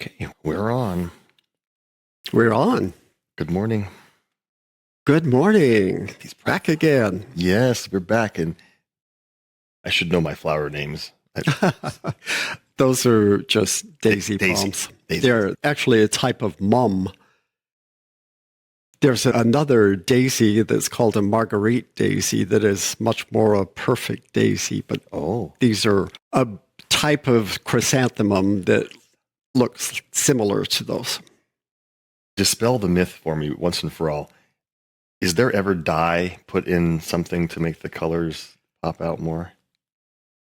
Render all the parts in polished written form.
Okay, we're on. We're on. Good morning. Good morning. He's back again. Yes, we're back, and I should know my flower names. Those are just daisy palms. They're actually a type of mum. There's another daisy that's called a marguerite daisy that is much more a perfect daisy, but these are a type of chrysanthemum that looks similar to those. Dispel the myth for me once and for all. Is there ever dye put in something to make the colors pop out more?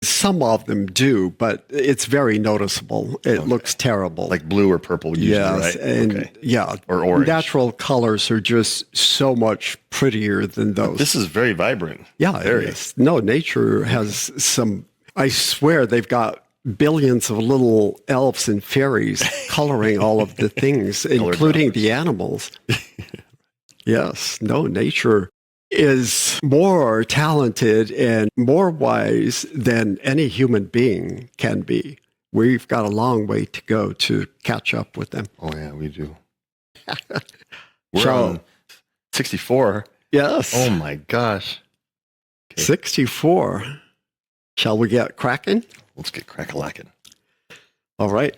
Some of them do, but it's very noticeable. It looks terrible. Like blue or purple usually, yes, right? And yeah, or orange. Natural colors are just so much prettier than those. But this is very vibrant. Yeah, it is. No, nature has some, I swear they've got billions of little elves and fairies coloring all of the things, including the animals. Yes, no, nature is more talented and more wise than any human being can be. We've got a long way to go to catch up with them. Oh, yeah, we do. We're on 64. Yes. Oh, my gosh. Okay. 64. Shall we get cracking? Let's get crack-a-lackin'. All right.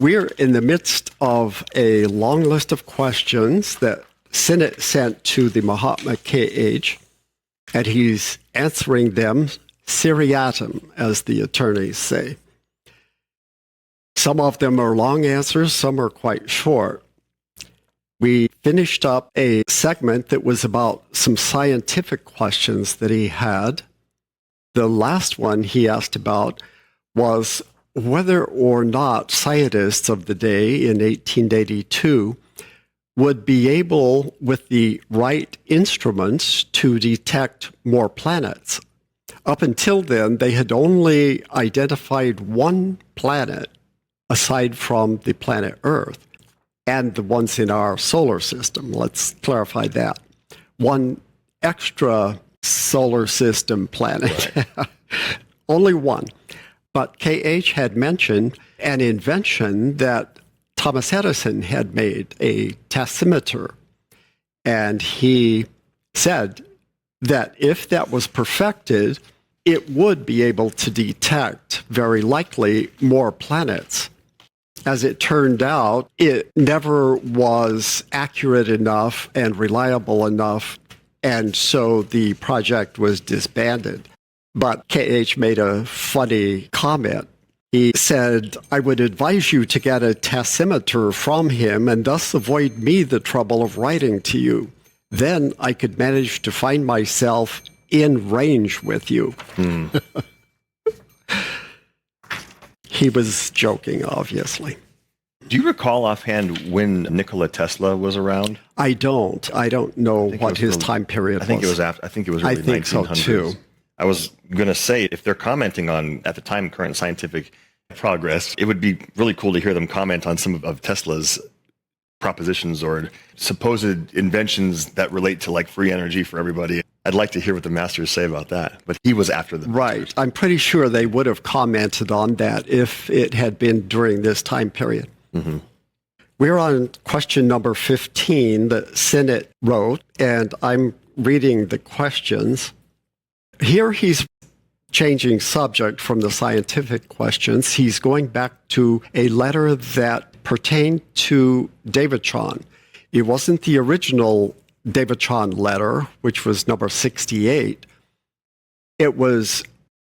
We're in the midst of a long list of questions that Sinnett sent to the Mahatma KH, and he's answering them seriatim, as the attorneys say. Some of them are long answers, some are quite short. We finished up a segment that was about some scientific questions that he had. The last one he asked about was whether or not scientists of the day in 1882 would be able, with the right instruments, to detect more planets. Up until then, they had only identified one planet aside from the planet Earth and the ones in our solar system. Let's clarify that. One extra solar system planet. Right. Only one. But KH had mentioned an invention that Thomas Edison had made, a tasimeter. And he said that if that was perfected, it would be able to detect, very likely, more planets. As it turned out, it never was accurate enough and reliable enough, and so the project was disbanded. But KH made a funny comment. He said, I would advise you to get a tasimeter from him and thus avoid me the trouble of writing to you. Then I could manage to find myself in range with you. He was joking, obviously. Do you recall offhand when Nikola Tesla was around? I don't know what his time period was. I think it was early 1900s. I think so too. I was going to say, if they're commenting on, at the time, current scientific progress, it would be really cool to hear them comment on some of Tesla's propositions or supposed inventions that relate to like free energy for everybody. I'd like to hear what the masters say about that, but he was after them. Right. I'm pretty sure they would have commented on that if it had been during this time period. Mm-hmm. We're on question number 15 that Sinnett wrote, and I'm reading the questions. Here he's changing subject from the scientific questions. He's going back to a letter that pertained to Devachan. It wasn't the original Devachan letter, which was number 68. It was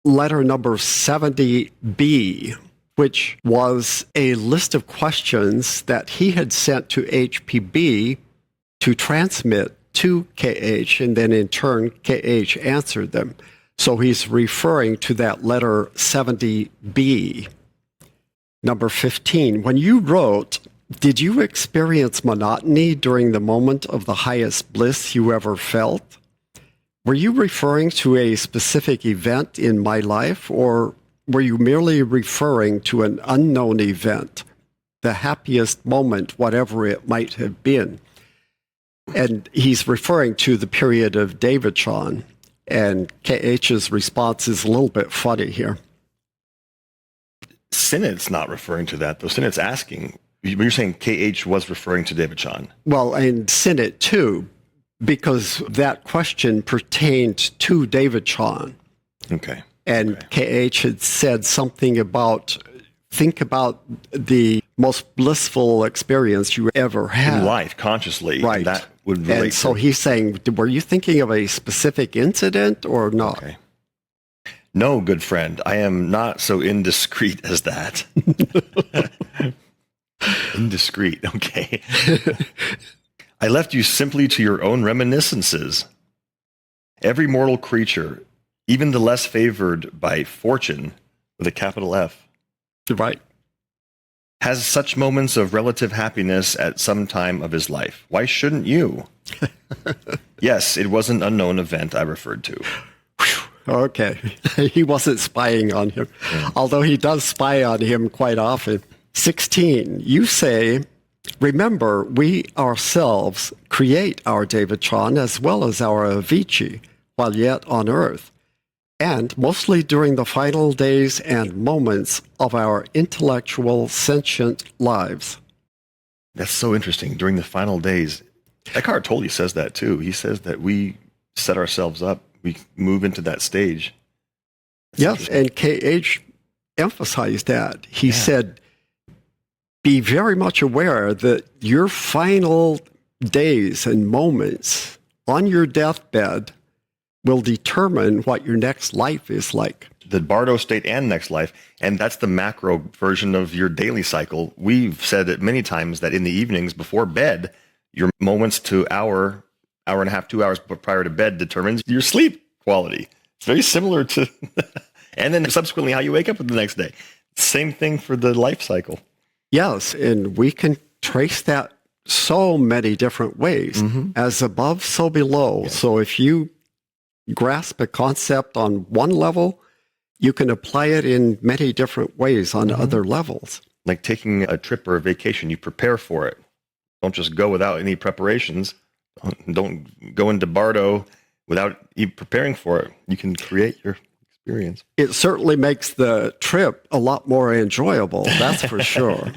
letter number 70B, which was a list of questions that he had sent to HPB to transmit to KH, and then in turn, KH answered them. So he's referring to that letter 70B. Number 15, when you wrote, did you experience monotony during the moment of the highest bliss you ever felt? Were you referring to a specific event in my life, or were you merely referring to an unknown event, the happiest moment, whatever it might have been? And he's referring to the period of Devachan, and KH's response is a little bit funny here. Sinnett's not referring to that, though. Sinnett's asking. You're saying KH was referring to Devachan. Well, and Sinnett too, because that question pertained to Devachan. Okay. And KH had said something about, think about the most blissful experience you ever had. In life, consciously. Right. That would relate And so he's saying, were you thinking of a specific incident or not? Okay. No, good friend, I am not so indiscreet as that. Indiscreet, okay. I left you simply to your own reminiscences. Every mortal creature, even the less favored by fortune, with a capital F, Right. has such moments of relative happiness at some time of his life. Why shouldn't you? Yes, it was an unknown event I referred to. Okay. He wasn't spying on him, although he does spy on him quite often. 16, you say, remember, we ourselves create our Devachan as well as our Avicii while yet on earth, and mostly during the final days and moments of our intellectual sentient lives. That's so interesting. During the final days, Eckhart Tolle says that too. He says that we set ourselves up. We move into that stage. Yes, and KH emphasized that. He said, be very much aware that your final days and moments on your deathbed will determine what your next life is like. The Bardo state and next life, and that's the macro version of your daily cycle. We've said it many times that in the evenings before bed, your moments to hour and a half, 2 hours prior to bed determines your sleep quality. It's very similar to, and then subsequently how you wake up the next day. Same thing for the life cycle. Yes, and we can trace that so many different ways. As above, so below. Yes. So if you grasp a concept on one level, you can apply it in many different ways on other levels. Like taking a trip or a vacation, you prepare for it. Don't just go without any preparations. Don't go into Bardo without you preparing for it. You can create your experience. It certainly makes the trip a lot more enjoyable, that's for sure.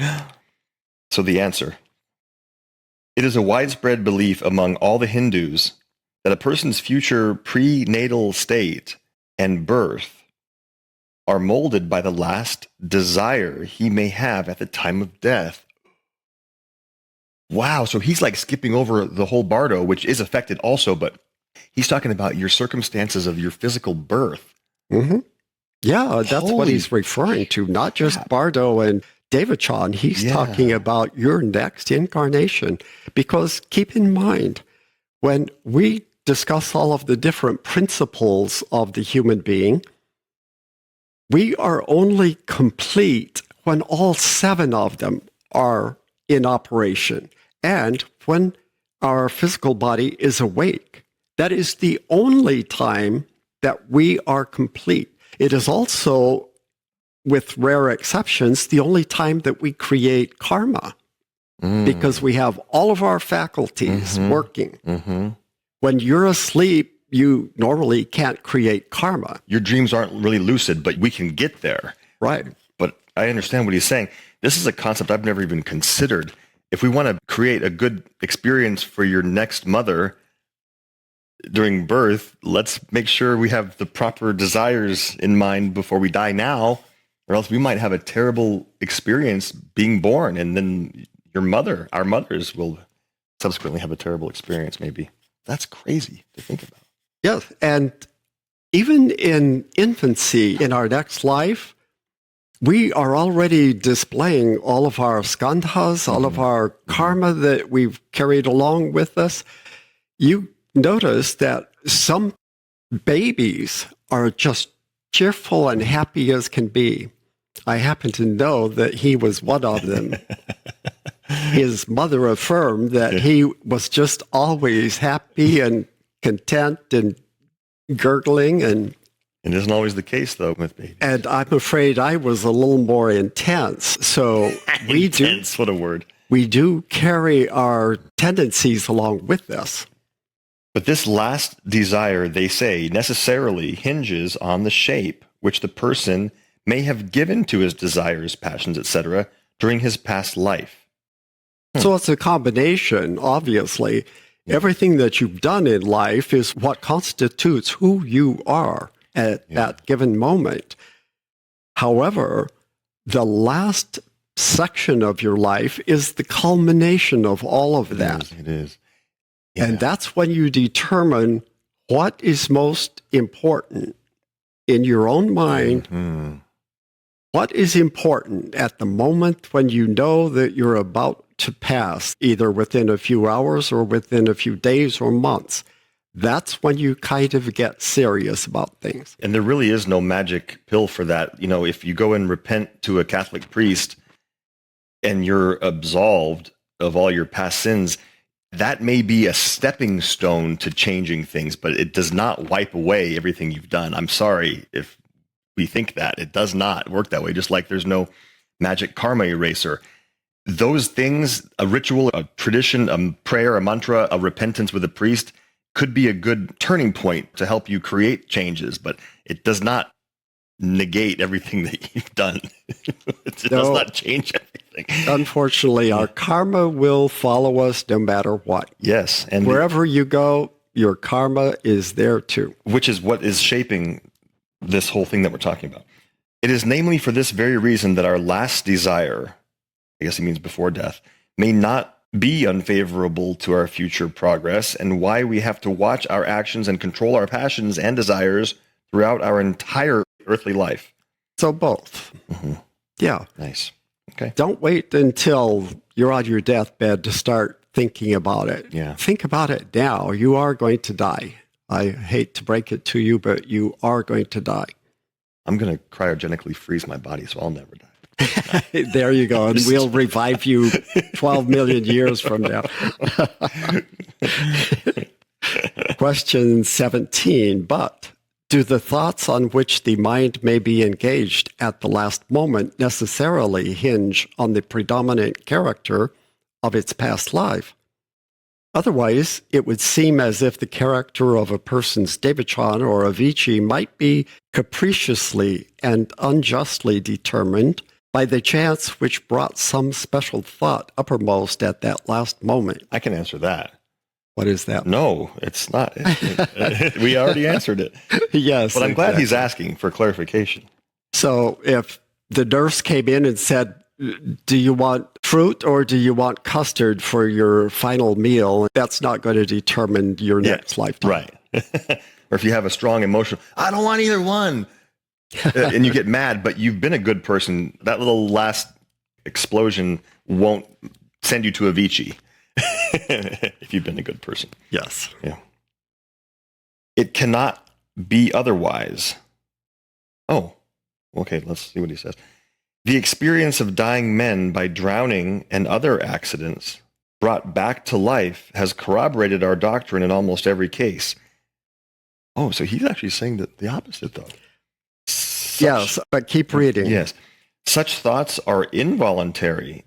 So the answer. It is a widespread belief among all the Hindus that a person's future prenatal state and birth are molded by the last desire he may have at the time of death. Wow, so he's like skipping over the whole Bardo, which is affected also, but he's talking about your circumstances of your physical birth. Yeah, that's what Holy he's referring to, not just Bardo and Devachan. He's talking about your next incarnation. Because keep in mind, when we discuss all of the different principles of the human being, we are only complete when all 7 of them are in operation and when our physical body is awake. That is the only time that we are complete. It is also, with rare exceptions, the only time that we create karma because we have all of our faculties working. When you're asleep, you normally can't create karma. Your dreams aren't really lucid, but we can get there. Right. But I understand what he's saying. This is a concept I've never even considered. If we want to create a good experience for your next mother during birth, let's make sure we have the proper desires in mind before we die now, or else we might have a terrible experience being born, and then our mothers will subsequently have a terrible experience maybe. That's crazy to think about. Yes, and even in infancy, in our next life, we are already displaying all of our skandhas, all of our karma that we've carried along with us. You notice that some babies are just cheerful and happy as can be. I happen to know that he was one of them. His mother affirmed that he was just always happy and content and gurgling. And It isn't always the case, though, with babies. I'm afraid I was a little more intense. So Intense, what a word. we do carry our tendencies along with us. But this last desire, they say, necessarily hinges on the shape which the person may have given to his desires, passions, etc., during his past life. So it's a combination, obviously. Everything that you've done in life is what constitutes who you are at that given moment. However, the last section of your life is the culmination of all of that. It is. And that's when you determine what is most important in your own mind. What is important at the moment when you know that you're about to pass, either within a few hours or within a few days or months. That's when you kind of get serious about things. And there really is no magic pill for that. You know, if you go and repent to a Catholic priest and you're absolved of all your past sins, that may be a stepping stone to changing things, but it does not wipe away everything you've done. I'm sorry if we think that. It does not work that way, just like there's no magic karma eraser. Those things, a ritual, a tradition, a prayer, a mantra, a repentance with a priest, could be a good turning point to help you create changes, but it does not negate everything that you've done. It does not change everything. Unfortunately, our karma will follow us no matter what. Yes. And wherever you go, your karma is there too. Which is what is shaping this whole thing that we're talking about. It is namely for this very reason that our last desire, I guess he means before death, may not be unfavorable to our future progress, and why we have to watch our actions and control our passions and desires throughout our entire earthly life. So both. Yeah. Nice. Okay. Don't wait until you're on your deathbed to start thinking about it. Yeah. Think about it now. You are going to die. I hate to break it to you, but you are going to die. I'm going to cryogenically freeze my body, so I'll never die. There you go. And we'll revive you 12 million years from now. Question 17. But do the thoughts on which the mind may be engaged at the last moment necessarily hinge on the predominant character of its past life? Otherwise, it would seem as if the character of a person's Devachan or Avicii might be capriciously and unjustly determined by the chance which brought some special thought uppermost at that last moment. I can answer that. What is that? No, it's not. We already answered it. Yes. But I'm glad he's asking for clarification. So if the nurse came in and said, do you want fruit or do you want custard for your final meal? That's not going to determine your next lifetime. Right. Or if you have a strong emotion, I don't want either one. And you get mad, but you've been a good person. That little last explosion won't send you to Avicii if you've been a good person. Yes. Yeah. It cannot be otherwise. Oh, okay. Let's see what he says. The experience of dying men by drowning and other accidents brought back to life has corroborated our doctrine in almost every case. Oh, so he's actually saying that the opposite, though. Yes, but keep reading. Yes. Such thoughts are involuntary.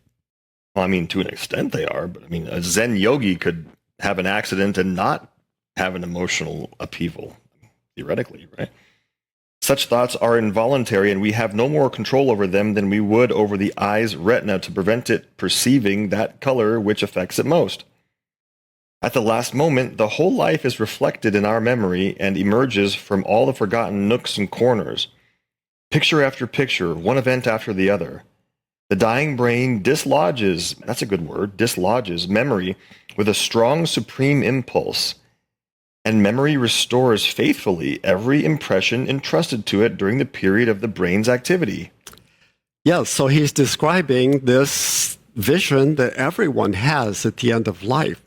Well, I mean, to an extent they are, but I mean, a Zen yogi could have an accident and not have an emotional upheaval, theoretically, right? Such thoughts are involuntary, and we have no more control over them than we would over the eye's retina to prevent it perceiving that color which affects it most. At the last moment, the whole life is reflected in our memory and emerges from all the forgotten nooks and corners. Picture after picture, one event after the other. The dying brain dislodges, that's a good word, dislodges memory with a strong supreme impulse, and memory restores faithfully every impression entrusted to it during the period of the brain's activity. Yes, so he's describing this vision that everyone has at the end of life.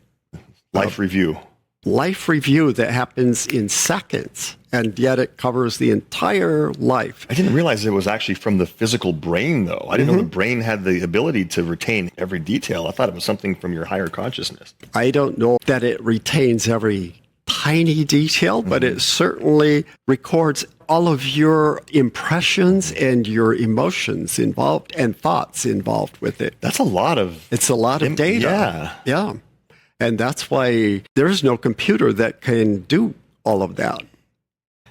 Life review. Life review that happens in seconds, and yet it covers the entire life. I didn't realize it was actually from the physical brain, though. I didn't know the brain had the ability to retain every detail. I thought it was something from your higher consciousness. I don't know that it retains every tiny detail, but it certainly records all of your impressions and your emotions involved and thoughts involved with it. That's a lot of... It's a lot of data. Yeah. Yeah. And that's why there's no computer that can do all of that.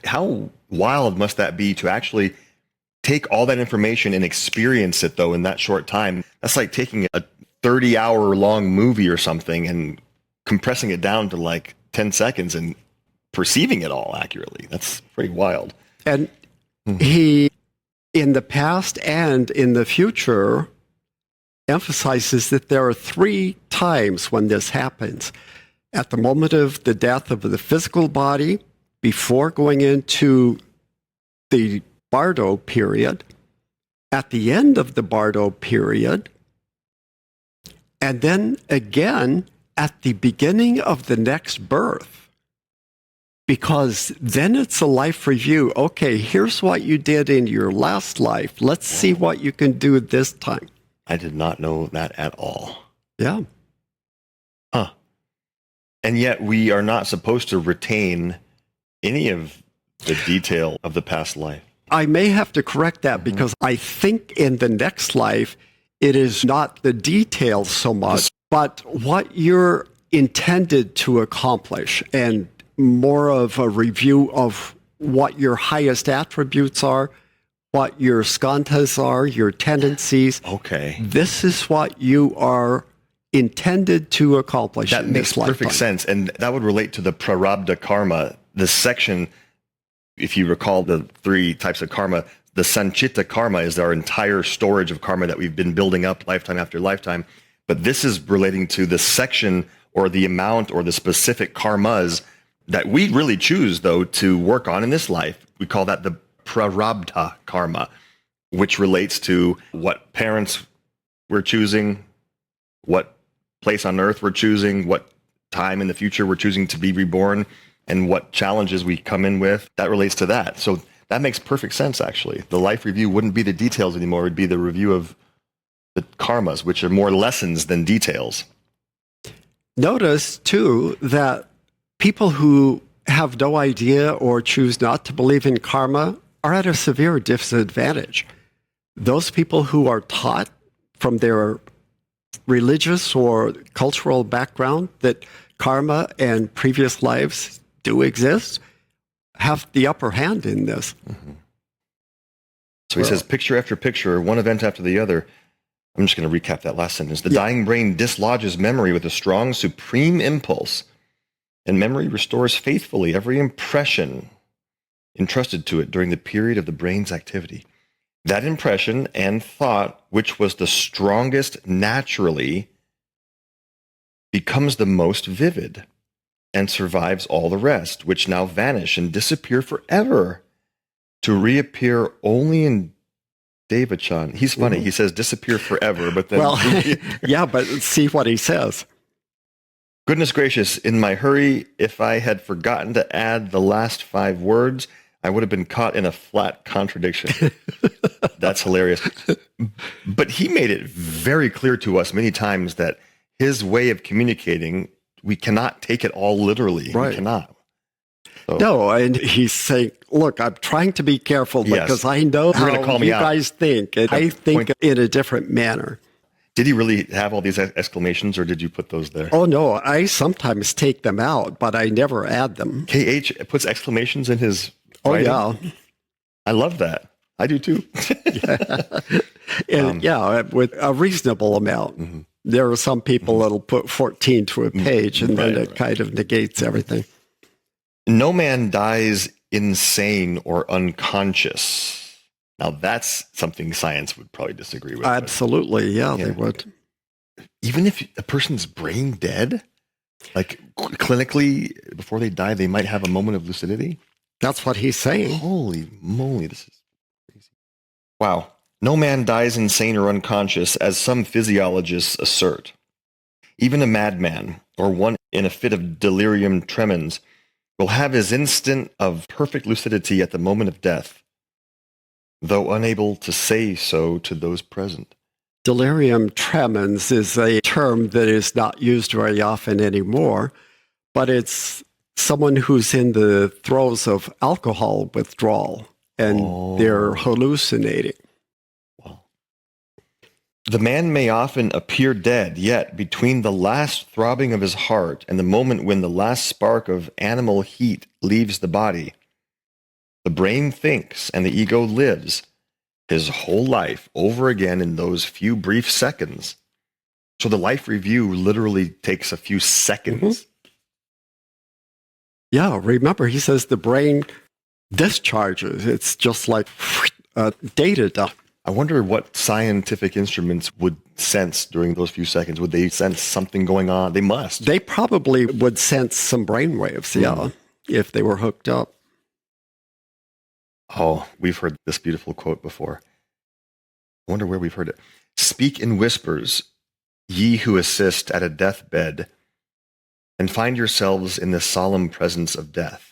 How wild must that be to actually take all that information and experience it, though, in that short time. That's like taking a 30-hour long movie or something and compressing it down to like 10 seconds and perceiving it all accurately. That's pretty wild. And he, in the past and in the future, emphasizes that there are 3 times when this happens. At the moment of the death of the physical body, before going into the Bardo period, at the end of the Bardo period, and then again at the beginning of the next birth. Because then it's a life review. Okay, here's what you did in your last life. Let's see what you can do this time. I did not know that at all. Yeah. Huh. And yet we are not supposed to retain any of the detail of the past life. I may have to correct that because I think in the next life, it is not the details so much, but what you're intended to accomplish and more of a review of what your highest attributes are, what your skandhas are, your tendencies. Okay. This is what you are intended to accomplish. That makes perfect sense. And that would relate to the prarabdha karma. The section, if you recall the 3 types of karma, the sanchita karma is our entire storage of karma that we've been building up lifetime after lifetime. But this is relating to the section or the amount or the specific karmas that we really choose, though, to work on in this life. We call that the prarabdha karma, which relates to what parents we're choosing, what place on earth we're choosing, what time in the future we're choosing to be reborn, and what challenges we come in with. That relates to that. So that makes perfect sense, actually. The life review wouldn't be the details anymore. It would be the review of the karmas, which are more lessons than details. Notice, too, that people who have no idea or choose not to believe in karma are at a severe disadvantage. Those people who are taught from their religious or cultural background that karma and previous lives do exist have the upper hand in this. Mm-hmm. So he says, picture after picture, one event after the other. I'm just going to recap that last sentence. The dying brain dislodges memory with a strong, supreme impulse, and memory restores faithfully every impression entrusted to it during the period of the brain's activity. That impression and thought, which was the strongest naturally, becomes the most vivid and survives all the rest, which now vanish and disappear forever, to reappear only in Devachan. He's funny. He says disappear forever, but then... Well, yeah, but see what he says. Goodness gracious, in my hurry, if I had forgotten to add the last 5 words, I would have been caught in a flat contradiction. That's hilarious. But he made it very clear to us many times that his way of communicating, we cannot take it all literally. Right. We cannot. So, no, and he's saying, look, I'm trying to be careful because I know how you guys think, and I think in a different manner. Did he really have all these exclamations, or did you put those there? Oh, no, I sometimes take them out, but I never add them. KH puts exclamations in his writing? Oh, yeah. I love that. I do, too. And with a reasonable amount. Mm-hmm. There are some people that'll put 14 to a page, and then it kind of negates everything. No man dies insane or unconscious. Now, that's something science would probably disagree with. Absolutely, yeah, they would. Even if a person's brain dead, like clinically, before they die, they might have a moment of lucidity? That's what he's saying. Holy moly, this is crazy. Wow. No man dies insane or unconscious, as some physiologists assert. Even a madman, or one in a fit of delirium tremens, will have his instant of perfect lucidity at the moment of death, though unable to say so to those present. Delirium tremens is a term that is not used very often anymore, but it's someone who's in the throes of alcohol withdrawal, and they're hallucinating. Wow. The man may often appear dead, yet between the last throbbing of his heart and the moment when the last spark of animal heat leaves the body, the brain thinks and the ego lives, his whole life over again in those few brief seconds. So the life review literally takes a few seconds. Yeah, remember, he says the brain discharges. It's just like data dump. I wonder what scientific instruments would sense during those few seconds. Would they sense something going on? They must. They probably would sense some brain waves, if they were hooked up. Oh, we've heard this beautiful quote before. I wonder where we've heard it. Speak in whispers, ye who assist at a deathbed, and find yourselves in the solemn presence of death.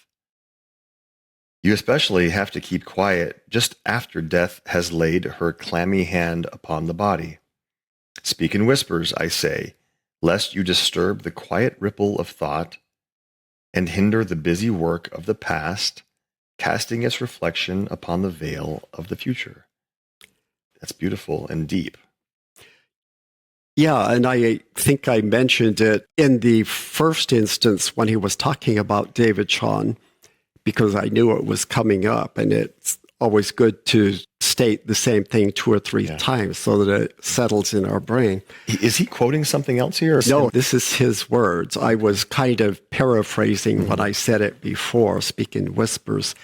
You especially have to keep quiet just after death has laid her clammy hand upon the body. Speak in whispers, I say, lest you disturb the quiet ripple of thought and hinder the busy work of the past, casting its reflection upon the veil of the future. That's beautiful and deep. Yeah, and I think I mentioned it in the first instance when he was talking about Devachan, because I knew it was coming up, and it's always good to state the same thing 2 or 3 times so that it settles in our brain. Is he quoting something else here? No, this is his words. I was kind of paraphrasing when I said it before, speaking whispers.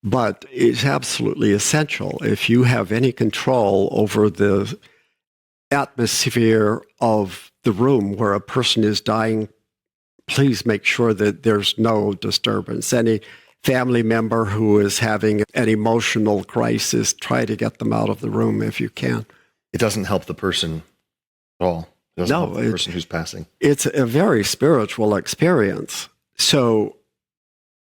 But it's absolutely essential. If you have any control over the atmosphere of the room where a person is dying, please make sure that there's no disturbance. Any family member who is having an emotional crisis, try to get them out of the room if you can. It doesn't help the person at all. It doesn't help the person who's passing. It's a very spiritual experience. So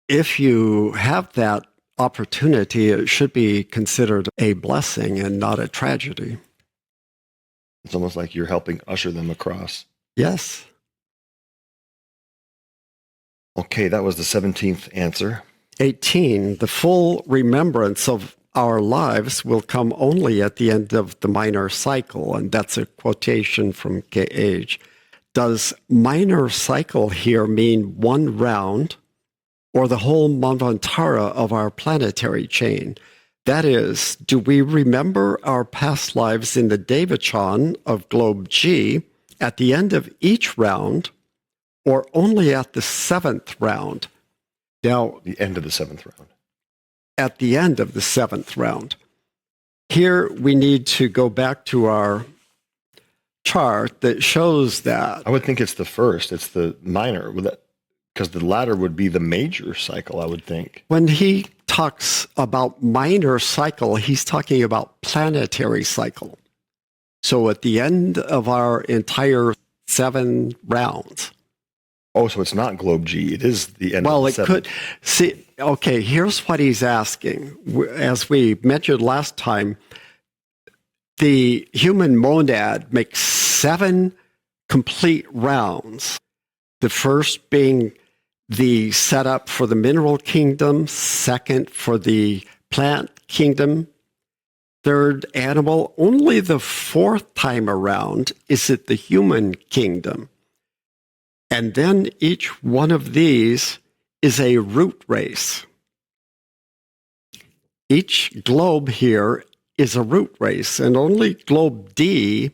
if you have that opportunity, it should be considered a blessing and not a tragedy. It's almost like you're helping usher them across. Yes. Okay, that was the 17th answer. 18, the full remembrance of our lives will come only at the end of the minor cycle, and that's a quotation from K.H. Does minor cycle here mean one round or the whole Manvantara of our planetary chain? That is, do we remember our past lives in the Devachan of Globe G at the end of each round or only at the 7th round? Now, the end of the 7th round. At the end of the 7th round. Here we need to go back to our chart that shows that. I would think it's the first. It's the minor, because the latter would be the major cycle, I would think. When he talks about minor cycle, he's talking about planetary cycle. So at the end of our entire 7 rounds. Oh, so it's not Globe G. It is the end well, of the 7th. Well, it could. See, okay, here's what he's asking. As we mentioned last time, the human monad makes 7 complete rounds. The first being the setup for the mineral kingdom, second for the plant kingdom, third animal. Only the 4th time around is it the human kingdom. And then each one of these is a root race. Each globe here is a root race, and only globe D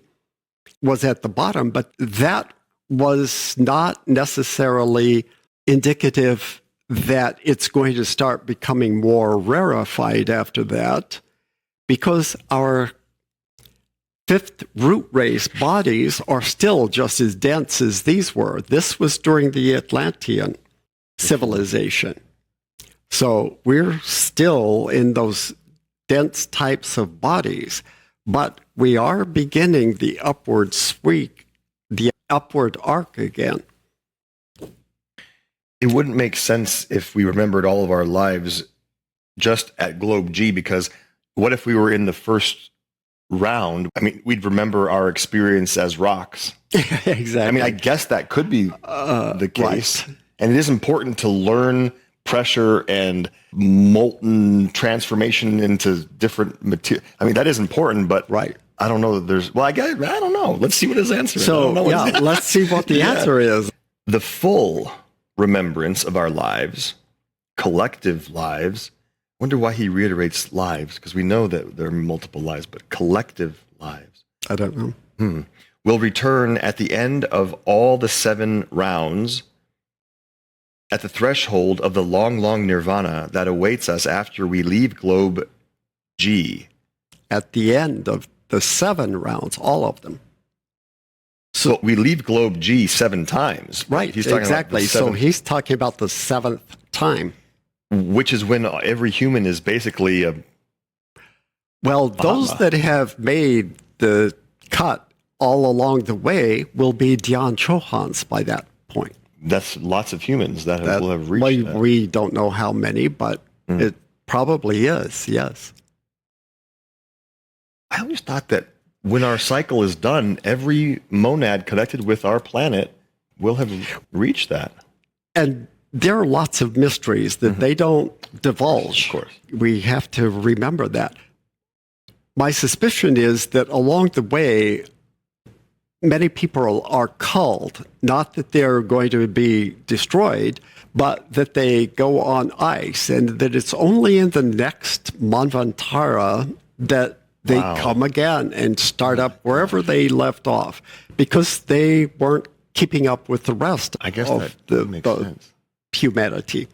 was at the bottom, but that was not necessarily indicative that it's going to start becoming more rarefied after that, because our 5th root race bodies are still just as dense as these were. This was during the Atlantean civilization. So we're still in those dense types of bodies, but we are beginning the upward sweep, the upward arc again. It wouldn't make sense if we remembered all of our lives just at Globe G, because what if we were in the first round? I mean, we'd remember our experience as rocks. Exactly. I mean, I guess that could be the case. Right. And it is important to learn pressure and molten transformation into different material. I mean, that is important, but right. I don't know that there's, well, I don't know. Let's see what his answer is. So, let's see what the answer is. The full remembrance of our lives, collective lives. Wonder why he reiterates lives, because we know that there are multiple lives, but collective lives. I don't know. Will return at the end of all the 7 rounds at the threshold of the long, long nirvana that awaits us after we leave globe G. At the end of the 7 rounds, all of them. So we leave globe G 7 times. Right, He's talking exactly. About So he's talking about the 7th time. which is when every human is basically a... Well, those that have made the cut all along the way will be Dian Chohans by that point. That's lots of humans that will have reached that. We don't know how many, but it probably is, yes. I always thought that when our cycle is done, every monad connected with our planet will have reached that. And there are lots of mysteries that they don't divulge. Of course. We have to remember that. My suspicion is that along the way, many people are culled, not that they're going to be destroyed, but that they go on ice, and that it's only in the next Manvantara that they come again and start up wherever they left off, because they weren't keeping up with the rest of the humanity.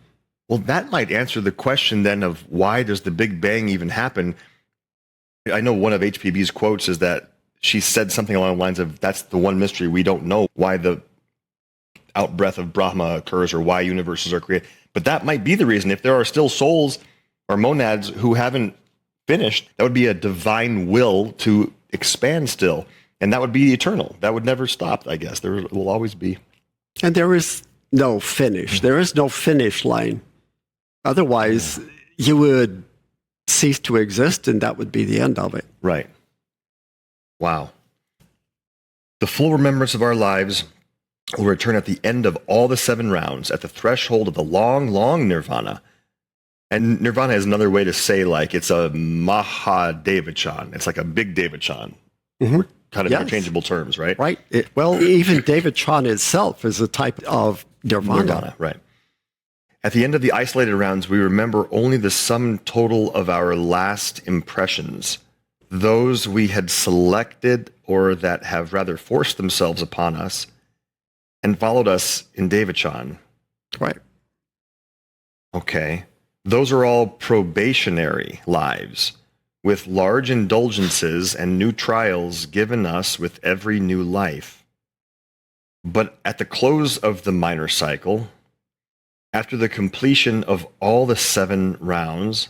Well, that might answer the question then of why does the Big Bang even happen? I know one of HPB's quotes is that she said something along the lines of, that's the one mystery we don't know, why the outbreath of Brahma occurs or why universes are created. But that might be the reason. If there are still souls or monads who haven't finished, that would be a divine will to expand still. And that would be eternal. That would never stop, I guess. There will always be. And there is no finish. There is no finish line. Otherwise, you would cease to exist, and that would be the end of it. Right. Wow. The full remembrance of our lives will return at the end of all the 7 rounds, at the threshold of the long, long nirvana. And nirvana is another way to say, like, it's a Devachan. It's like a big Devachan. Kind of interchangeable terms, right? Right. Well, even Devachan itself is a type of nirvana. Right. At the end of the isolated rounds, we remember only the sum total of our last impressions, those we had selected or that have rather forced themselves upon us and followed us in Devachan. Right. Okay. Those are all probationary lives, with large indulgences and new trials given us with every new life. But at the close of the minor cycle, after the completion of all the 7 rounds,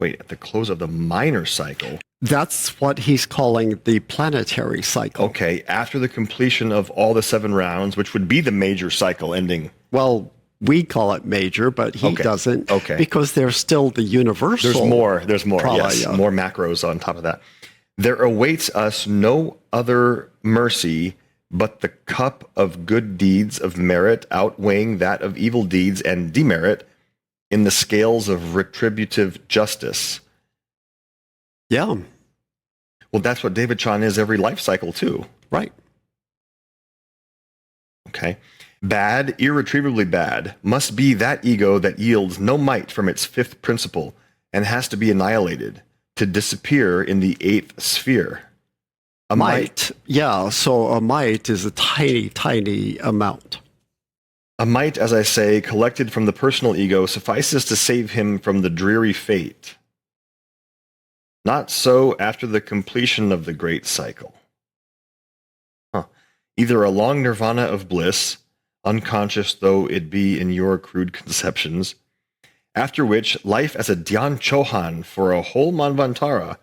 at the close of the minor cycle. That's what he's calling the planetary cycle. Okay, after the completion of all the 7 rounds, which would be the major cycle ending. Well, we call it major, but he doesn't. Okay. Because there's still the universal. There's more, yes. More macros on top of that. There awaits us no other mercy but the cup of good deeds of merit outweighing that of evil deeds and demerit in the scales of retributive justice. Yeah. Well, that's what Devachan is every life cycle too. Right. Okay. Bad, irretrievably bad, must be that ego that yields no might from its 5th principle and has to be annihilated, to disappear in the 8th sphere. A might. Yeah, so a might is a tiny, tiny amount. A might, as I say, collected from the personal ego suffices to save him from the dreary fate. Not so after the completion of the great cycle. Either a long nirvana of bliss, unconscious though it be in your crude conceptions, after which life as a Dhyan Chohan for a whole Manvantara,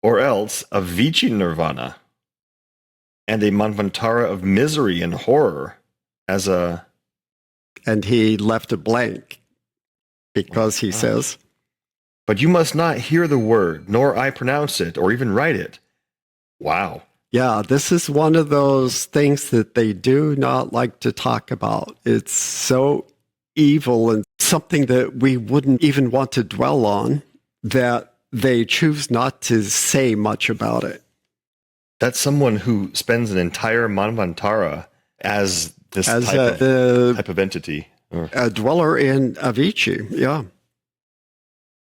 or else a Vichi nirvana, and a Manvantara of misery and horror as a... And he left it blank because he says, but you must not hear the word, nor I pronounce it, or even write it. Wow. Yeah, this is one of those things that they do not like to talk about. It's so evil and something that we wouldn't even want to dwell on, that they choose not to say much about it. That's someone who spends an entire Manvantara as this type of entity. A dweller in Avicii, yeah.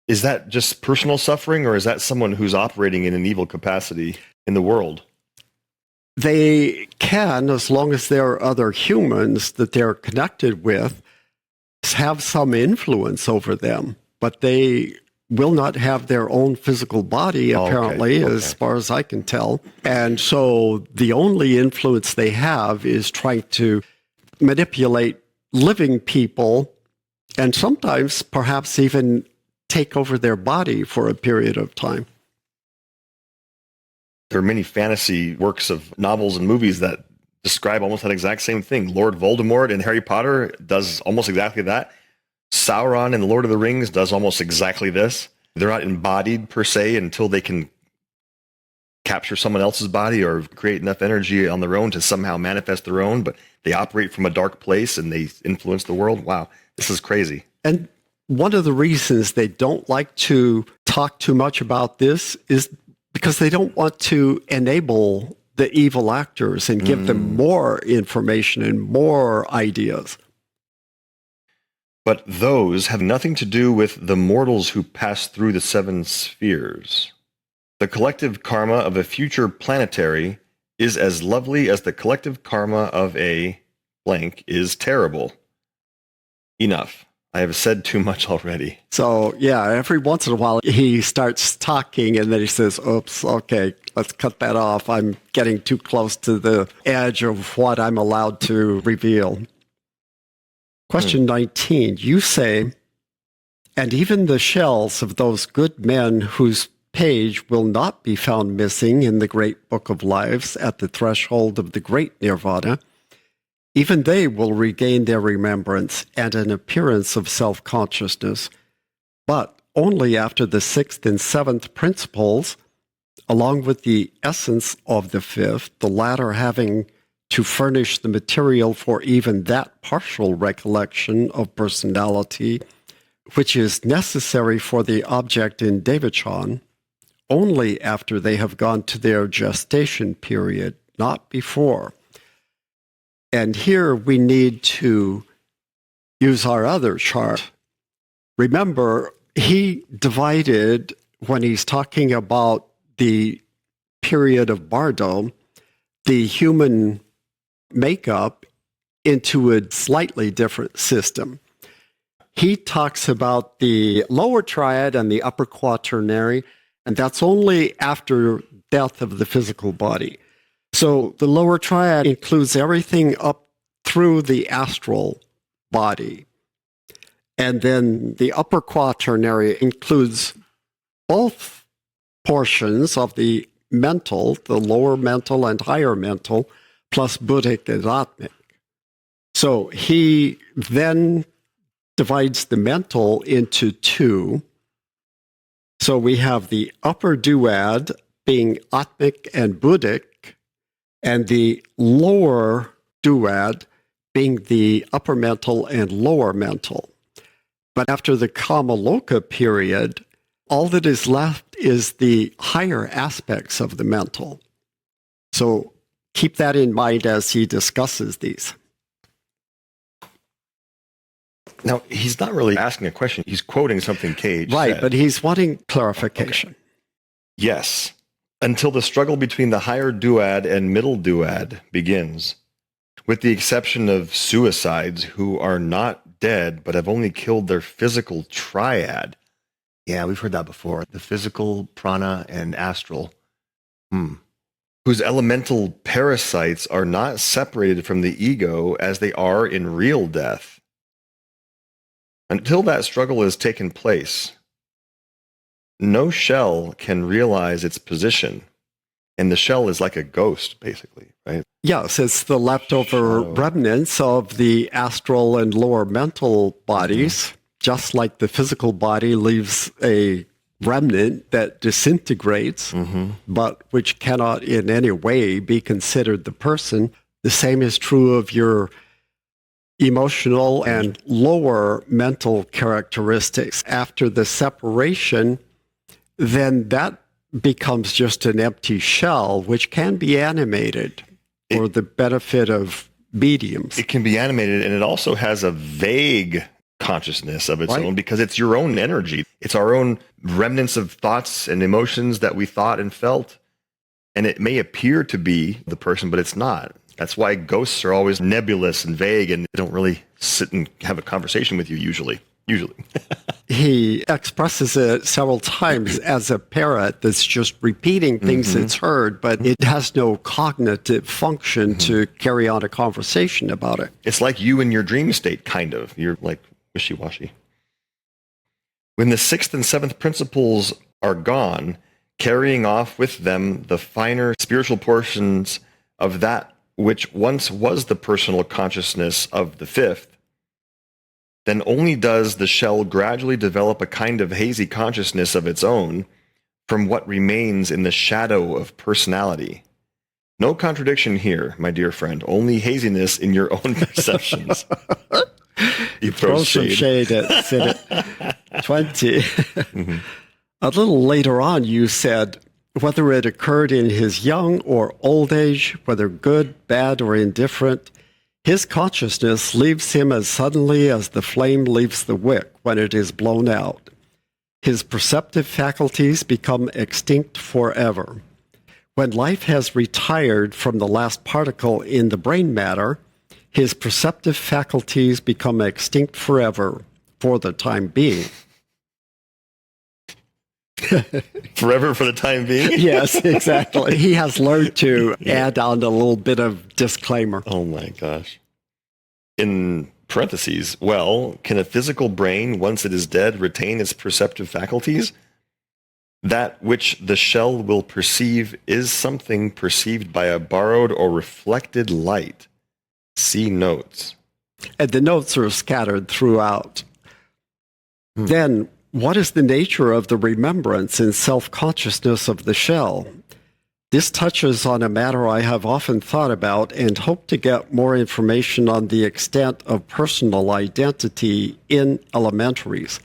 Is that just personal suffering, or is that someone who's operating in an evil capacity in the world? They can, as long as there are other humans that they're connected with, have some influence over them, but they will not have their own physical body, apparently, as far as I can tell. And so the only influence they have is trying to manipulate living people and sometimes perhaps even take over their body for a period of time. There are many fantasy works of novels and movies that describe almost that exact same thing. Lord Voldemort in Harry Potter does almost exactly that. Sauron in The Lord of the Rings does almost exactly this. They're not embodied per se until they can capture someone else's body or create enough energy on their own to somehow manifest their own, but they operate from a dark place and they influence the world. Wow, this is crazy. And one of the reasons they don't like to talk too much about this is because they don't want to enable the evil actors and give them more information and more ideas. But those have nothing to do with the mortals who pass through the seven spheres. The collective karma of a future planetary is as lovely as the collective karma of a blank is terrible. Enough. I have said too much already. So, yeah, every once in a while he starts talking and then he says, oops, okay, let's cut that off. I'm getting too close to the edge of what I'm allowed to reveal. Question 19, you say, and even the shells of those good men whose page will not be found missing in the great book of lives at the threshold of the great nirvana, even they will regain their remembrance and an appearance of self-consciousness, but only after the sixth and seventh principles, along with the essence of the fifth, the latter having to furnish the material for even that partial recollection of personality, which is necessary for the object in Devachan, only after they have gone to their gestation period, not before. And here we need to use our other chart. Remember, he divided, when he's talking about the period of Bardo, the human makeup into a slightly different system. He talks about the lower triad and the upper quaternary, and that's only after death of the physical body. So the lower triad includes everything up through the astral body. And then the upper quaternary includes both portions of the mental, the lower mental and higher mental, plus Buddhic and Atmic. So he then divides the mental into two. So we have the upper duad being Atmic and Buddhic, and the lower duad being the upper mental and lower mental. But after the Kamaloka period, all that is left is the higher aspects of the mental. So keep that in mind as he discusses these. Now, he's not really asking a question. He's quoting something Cage Right, said. but he's wanting clarification. Okay. Yes. Until the struggle between the higher duad and middle duad begins, with the exception of suicides who are not dead but have only killed their physical triad. Yeah, we've heard that before. The physical, prana, and astral. Whose elemental parasites are not separated from the ego as they are in real death. Until that struggle has taken place, no shell can realize its position. And the shell is like a ghost, basically, right? Yes, it's the leftover remnants of the astral and lower mental bodies, just like the physical body leaves a remnant that disintegrates, but which cannot in any way be considered the person. The same is true of your emotional and lower mental characteristics. After the separation, then that becomes just an empty shell, which can be animated for the benefit of mediums. It can be animated, and it also has a vague consciousness of its Right. own, because it's your own energy. It's our own remnants of thoughts and emotions that we thought and felt. And it may appear to be the person, but it's not. That's why ghosts are always nebulous and vague, and they don't really sit and have a conversation with you usually. He expresses it several times as a parrot that's just repeating things it's heard, but it has no cognitive function to carry on a conversation about it. It's like you in your dream state, kind of. You're like wishy-washy. When the sixth and seventh principles are gone, carrying off with them the finer spiritual portions of that which once was the personal consciousness of the fifth, then only does the shell gradually develop a kind of hazy consciousness of its own from what remains in the shadow of personality. No contradiction here, my dear friend, only haziness in your own perceptions. You Throw some shade at Sinnett. 20. A little later on, you said, whether it occurred in his young or old age, whether good, bad, or indifferent, his consciousness leaves him as suddenly as the flame leaves the wick when it is blown out. His perceptive faculties become extinct forever. When life has retired from the last particle in the brain matter, his perceptive faculties become extinct forever for the time being. Forever for the time being? Yes, exactly. He has learned to add on a little bit of disclaimer. Oh my gosh. In parentheses, well, can a physical brain, once it is dead, retain its perceptive faculties? That which the shell will perceive is something perceived by a borrowed or reflected light. See notes. And the notes are scattered throughout. Then, what is the nature of the remembrance and self-consciousness of the shell? This touches on a matter I have often thought about and hope to get more information on the extent of personal identity in elementaries.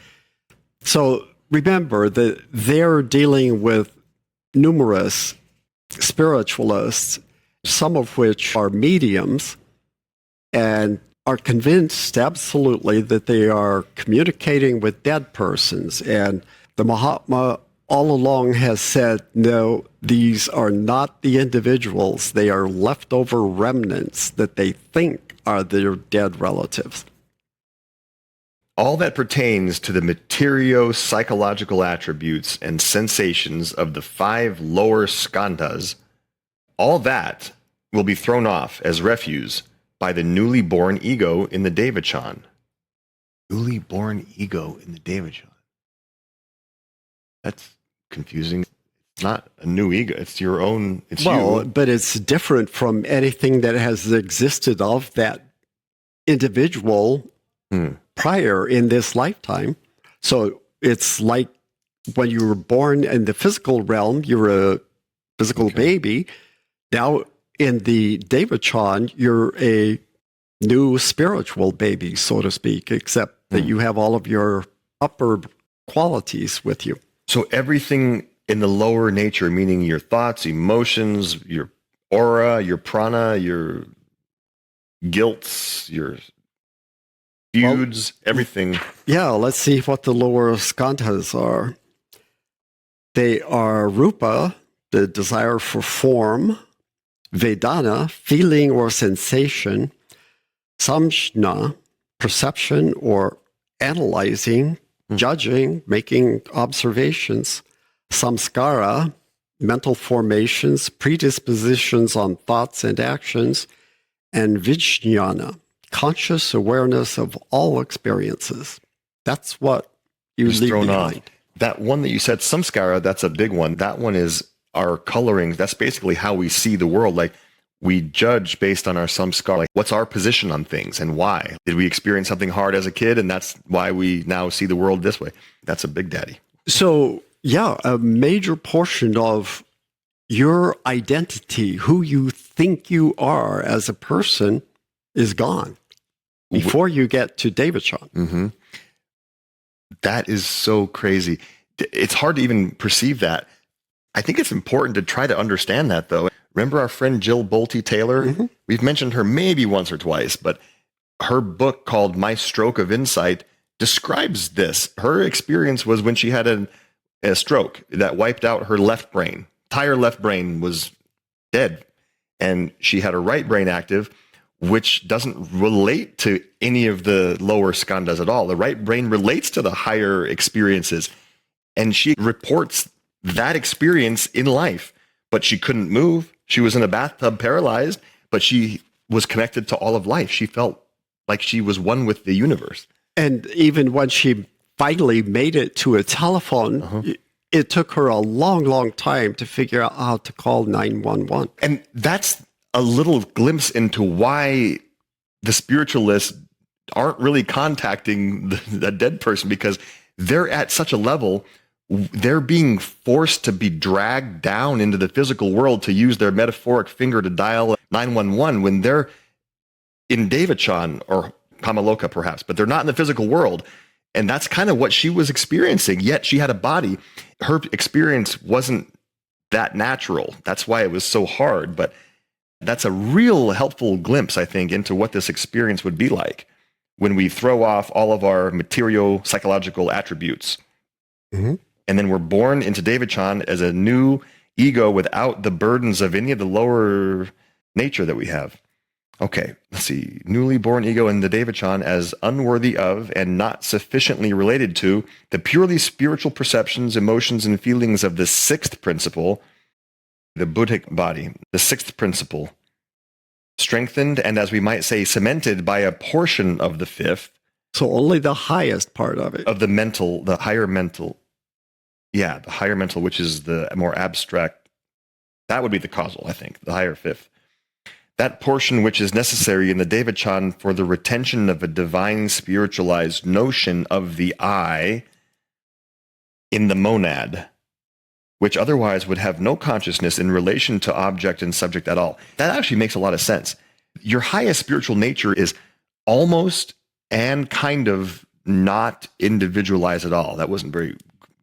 So remember that they're dealing with numerous spiritualists, some of which are mediums, and are convinced absolutely that they are communicating with dead persons. And the Mahatma all along has said, no, these are not the individuals. They are leftover remnants that they think are their dead relatives. All that pertains to the materio-psychological attributes and sensations of the 5 lower skandhas, all that will be thrown off as refuse by the newly born ego in the Devachan. Newly born ego in the Devachan. That's confusing. It's not a new ego. It's your own. It's you. But it's different from anything that has existed of that individual prior in this lifetime. So it's like when you were born in the physical realm, you're a physical baby. Now in the Devachan, you're a new spiritual baby, so to speak, except that you have all of your upper qualities with you. So everything in the lower nature, meaning your thoughts, emotions, your aura, your prana, your guilts, your feuds, everything. Yeah, let's see what the lower skandhas are. They are rupa, the desire for form; vedana, feeling or sensation; samjna, perception or analyzing, judging, making observations; samskara, mental formations, predispositions on thoughts and actions; and vijnana, conscious awareness of all experiences. That's what you leave behind. That one that you said, samskara, that's a big one. That one is our coloring. That's basically how we see the world. Like, we judge based on our samskara. Like, what's our position on things and why? Did we experience something hard as a kid, and that's why we now see the world this way? That's a big daddy. So, yeah, a major portion of your identity, who you think you are as a person, is gone before you get to Devachan. Mm-hmm. That is so crazy. It's hard to even perceive that. I think it's important to try to understand that, though. Remember our friend Jill Bolte Taylor? Mm-hmm. We've mentioned her maybe once or twice, but her book called My Stroke of Insight describes this. Her experience was when she had a stroke that wiped out her left brain. Entire left brain was dead. And she had her right brain active, which doesn't relate to any of the lower skandhas at all. The right brain relates to the higher experiences. And she reports that experience in life, but she couldn't move. She was in a bathtub paralyzed, but she was connected to all of life. She felt like she was one with the universe. And even when she finally made it to a telephone, it took her a long, long time to figure out how to call 911. And that's a little glimpse into why the spiritualists aren't really contacting the dead person, because they're at such a level, they're being forced to be dragged down into the physical world to use their metaphoric finger to dial 911 when they're in Devachan or Kamaloka perhaps, but they're not in the physical world. And that's kind of what she was experiencing, yet she had a body. Her experience wasn't that natural. That's why it was so hard. But that's a real helpful glimpse, I think, into what this experience would be like when we throw off all of our material psychological attributes. And then we're born into Devachan as a new ego without the burdens of any of the lower nature that we have. Okay, let's see. Newly born ego in the Devachan as unworthy of and not sufficiently related to the purely spiritual perceptions, emotions, and feelings of the sixth principle, the Buddhic body, the sixth principle, strengthened and, as we might say, cemented by a portion of the fifth. So only the highest part of it. Of the mental, the higher mental. Yeah, the higher mental, which is the more abstract. That would be the causal, I think, the higher fifth. That portion which is necessary in the Devachan for the retention of a divine spiritualized notion of the I in the monad, which otherwise would have no consciousness in relation to object and subject at all. That actually makes a lot of sense. Your highest spiritual nature is almost and kind of not individualized at all. That wasn't very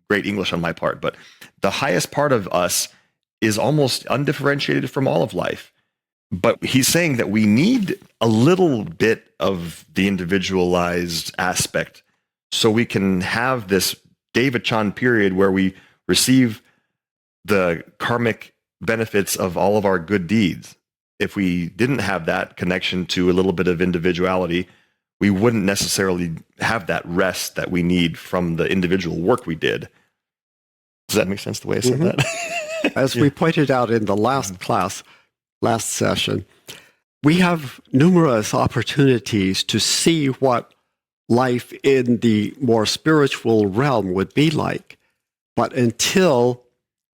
great English on my part, but the highest part of us is almost undifferentiated from all of life. But he's saying that we need a little bit of the individualized aspect so we can have this Devachan period where we receive the karmic benefits of all of our good deeds. If we didn't have that connection to a little bit of individuality, we wouldn't necessarily have that rest that we need from the individual work we did. Does that make sense the way I said that? As we pointed out in the last session, we have numerous opportunities to see what life in the more spiritual realm would be like. But until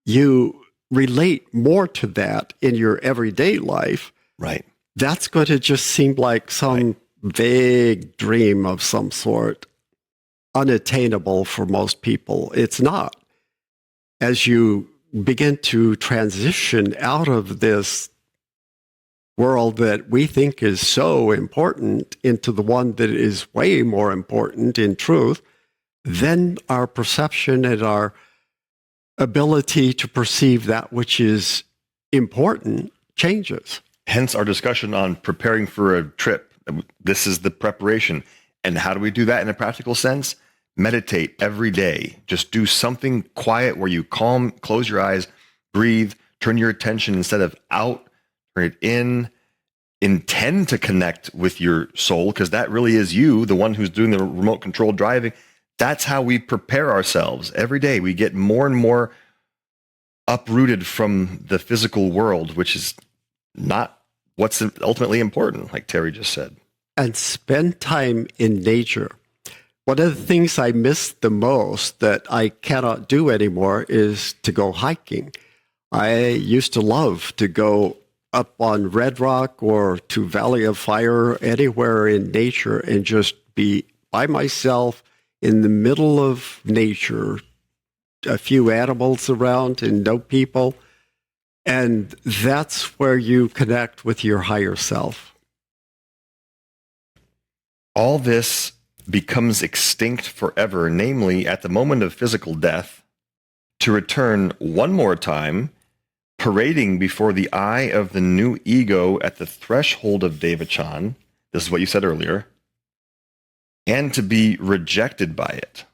you relate more to that in your everyday life, right, that's going to just seem like some vague dream of some sort, unattainable for most people. It's not. As you begin to transition out of this world that we think is so important into the one that is way more important in truth, then our perception and our ability to perceive that which is important changes. Hence our discussion on preparing for a trip. This is the preparation. And how do we do that in a practical sense? Meditate every day. Just do something quiet where you calm, close your eyes, breathe, turn your attention instead of out, turn it in, intend to connect with your soul, because that really is you, the one who's doing the remote control driving. That's how we prepare ourselves every day. We get more and more uprooted from the physical world, which is not what's ultimately important, like Terry just said. And spend time in nature. One of the things I miss the most that I cannot do anymore is to go hiking. I used to love to go up on Red Rock or to Valley of Fire, anywhere in nature, and just be by myself in the middle of nature, a few animals around and no people. And that's where you connect with your higher self. All this becomes extinct forever, namely at the moment of physical death, to return one more time, parading before the eye of the new ego at the threshold of Devachan. This is what you said earlier. and to be rejected by it.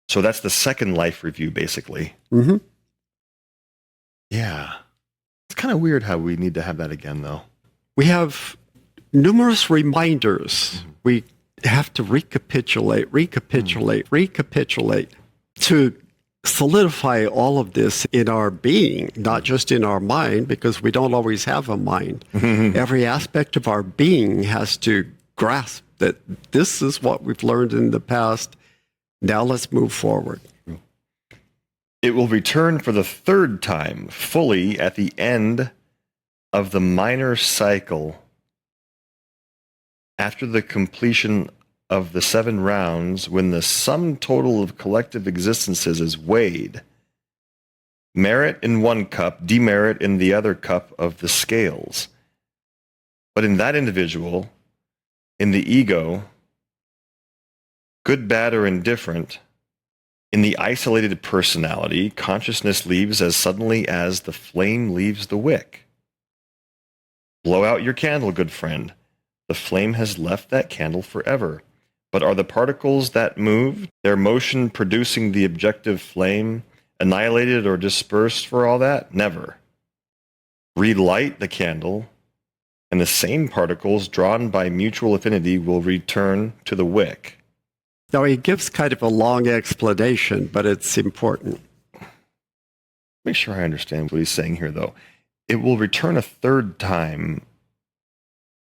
So that's the second life review, basically. Mm-hmm. Yeah. It's kind of weird how we need to have that again, though. We have numerous reminders. We have to recapitulate to solidify all of this in our being, not just in our mind, because we don't always have a mind. Every aspect of our being has to grasp that this is what we've learned in the past. Now let's move forward. It will return for the third time fully at the end of the minor cycle after the completion of the 7 rounds, when the sum total of collective existences is weighed. Merit in one cup, demerit in the other cup of the scales. But in that individual, in the ego, good, bad, or indifferent, in the isolated personality, consciousness leaves as suddenly as the flame leaves the wick. Blow out your candle, good friend. The flame has left that candle forever. But are the particles that move, their motion producing the objective flame, annihilated or dispersed for all that? Never. Relight the candle, and the same particles drawn by mutual affinity will return to the wick. Now, he gives kind of a long explanation, but it's important. Make sure I understand what he's saying here, though. It will return a third time.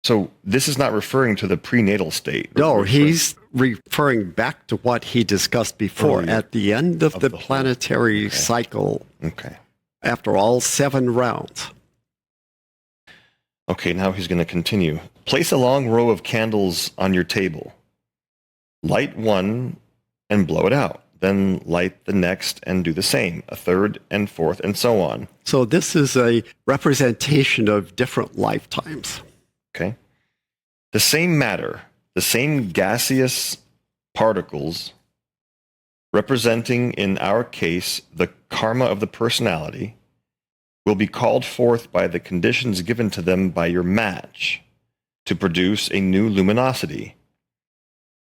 So this is not referring to the prenatal state. No, he's referring back to what he discussed before. Earlier. At the end of the the whole- planetary cycle, Okay. after all 7 rounds. Okay, now he's going to continue. Place a long row of candles on your table. Light one and blow it out. Then light the next and do the same. A third and fourth and so on. So this is a representation of different lifetimes. Okay. The same matter, the same gaseous particles, representing in our case the karma of the personality, will be called forth by the conditions given to them by your match to produce a new luminosity.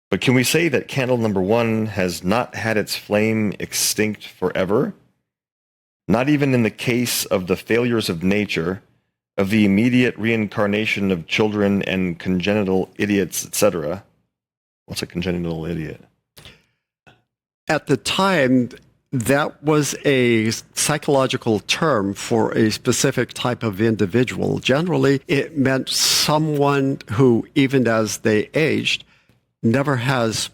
But can we say that candle number 1 has not had its flame extinct forever? Not even in the case of the failures of nature, of the immediate reincarnation of children and congenital idiots, etc. What's a congenital idiot? At the time, that was a psychological term for a specific type of individual. Generally, it meant someone who, even as they aged, never has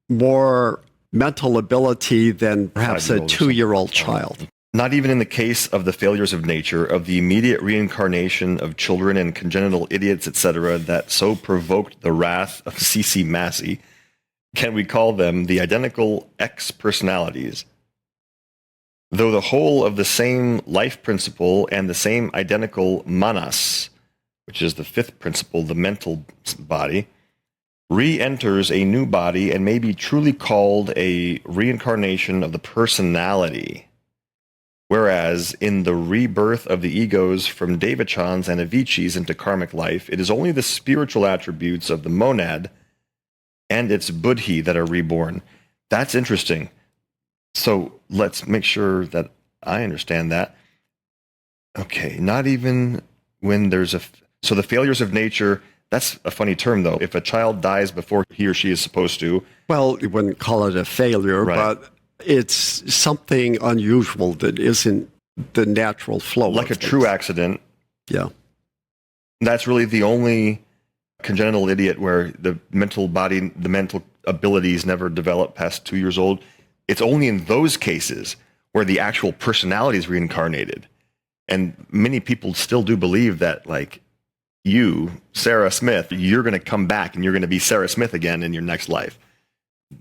more mental ability than perhaps a 2-year-old child. Not even in the case of the failures of nature, of the immediate reincarnation of children and congenital idiots, etc., that so provoked the wrath of C.C. Massey, can we call them the identical X-personalities. Though the whole of the same life principle and the same identical manas, which is the 5th principle, the mental body, re-enters a new body and may be truly called a reincarnation of the personality. Whereas in the rebirth of the egos from Devachans and Aviciis into karmic life, it is only the spiritual attributes of the monad and its buddhi that are reborn. That's interesting. So let's make sure that I understand that. Okay, not even when there's so the failures of nature, that's a funny term though. If a child dies before he or she is supposed to. Well, you wouldn't call it a failure, Right. but it's something unusual that isn't the natural flow. Like a of true things. accident. Yeah. That's really the only congenital idiot where the mental body, the mental abilities never develop past 2 years old. It's only in those cases where the actual personality is reincarnated. And many people still do believe that, like, you, Sarah Smith, you're going to come back and you're going to be Sarah Smith again in your next life.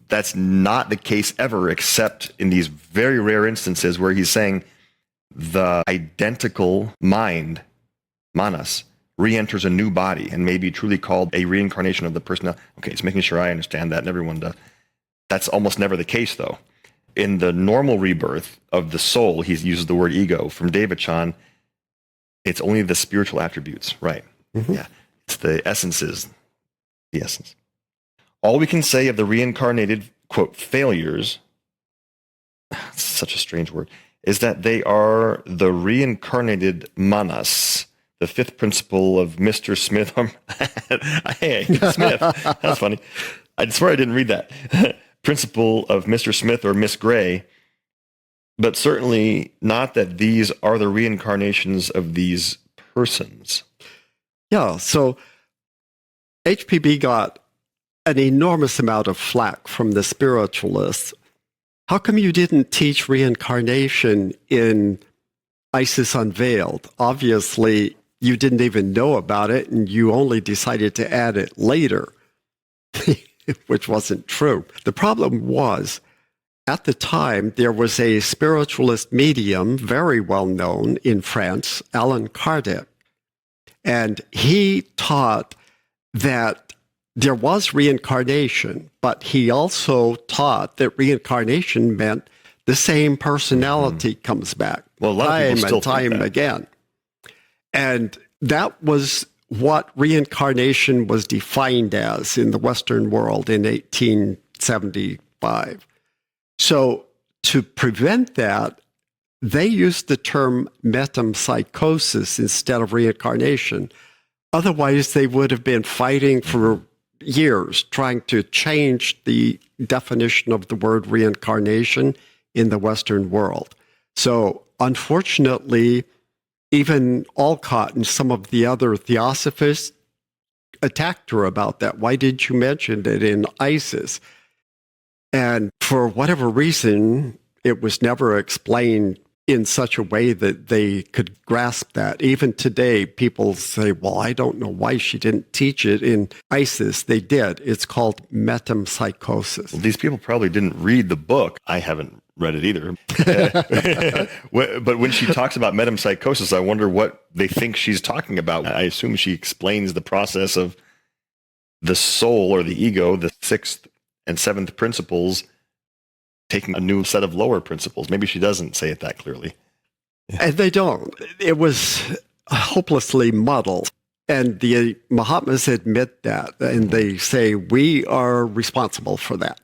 That's not the case ever, except in these very rare instances where he's saying the identical mind, manas, re-enters a new body and may be truly called a reincarnation of the personality. Okay, it's making sure I understand that, and everyone does. That's almost never the case, though. In the normal rebirth of the soul, he uses the word ego. From Devachan, it's only the spiritual attributes, right? Mm-hmm. Yeah, it's the essences, the essence. All we can say of the reincarnated, quote, failures, such a strange word, is that they are the reincarnated manas, the fifth principle of Mr. Smith. Hey, Smith. That's funny. I swear I didn't read that. Principle of Mr. Smith or Miss Gray, but certainly not that these are the reincarnations of these persons. Yeah, so HPB got an enormous amount of flack from the spiritualists. How come you didn't teach reincarnation in Isis Unveiled? Obviously, you didn't even know about it, and you only decided to add it later, which wasn't true. The problem was, at the time, there was a spiritualist medium, very well known in France, Allan Kardec, and he taught that there was reincarnation, but he also taught that reincarnation meant the same personality comes back Well, a lot of time people still and time think that. again. And that was what reincarnation was defined as in the Western world in 1875. So to prevent that, they used the term metempsychosis instead of reincarnation. Otherwise, they would have been fighting for years trying to change the definition of the word reincarnation in the Western world. So unfortunately, even Alcott and some of the other theosophists attacked her about that. Why did you mention it in Isis? And for whatever reason, it was never explained in such a way that they could grasp that. Even today, people say, well, I don't know why she didn't teach it in Isis. They did. It's called metempsychosis. Well, these people probably didn't read the book. I haven't read it either. But when she talks about metempsychosis, I wonder what they think she's talking about. I assume she explains the process of the soul or the ego, the sixth and seventh principles, taking a new set of lower principles. Maybe she doesn't say it that clearly. And they don't. It was hopelessly muddled. And the Mahatmas admit that, and they say, we are responsible for that.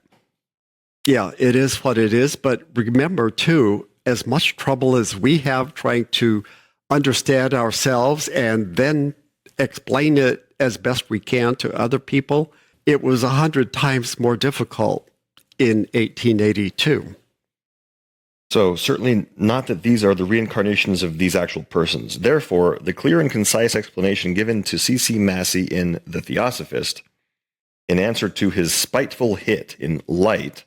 Yeah, it is what it is. But remember, too, as much trouble as we have trying to understand ourselves and then explain it as best we can to other people, it was 100 times more difficult in 1882. So certainly not that these are the reincarnations of these actual persons. Therefore, the clear and concise explanation given to C.C. Massey in The Theosophist, in answer to his spiteful hit in Light.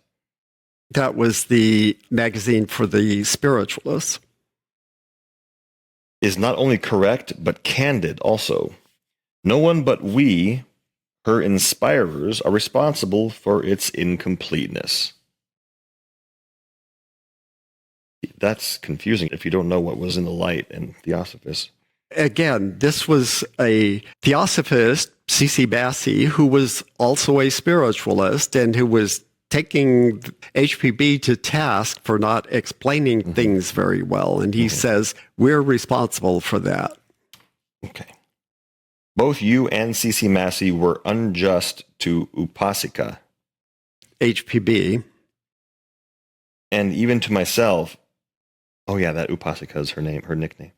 That was the magazine for the spiritualists. Is not only correct, but candid also. No one but we, her inspirers, are responsible for its incompleteness. That's confusing if you don't know what was in the Light and Theosophist. Again, this was a theosophist, C.C. Massey, who was also a spiritualist and who was taking HPB to task for not explaining things very well. And he says, we're responsible for that. Okay. Both you and C.C. Massey were unjust to Upasika. HPB. And even to myself. Oh yeah, that Upasika is her name, her nickname.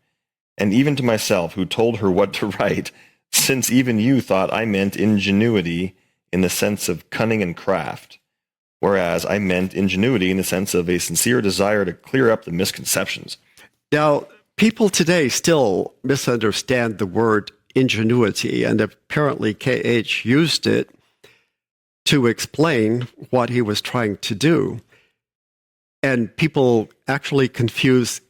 And even to myself, who told her what to write, since even you thought I meant ingenuity in the sense of cunning and craft, whereas I meant ingenuity in the sense of a sincere desire to clear up the misconceptions. Now, people today still misunderstand the word ingenuity, and apparently KH used it to explain what he was trying to do. And people actually confuse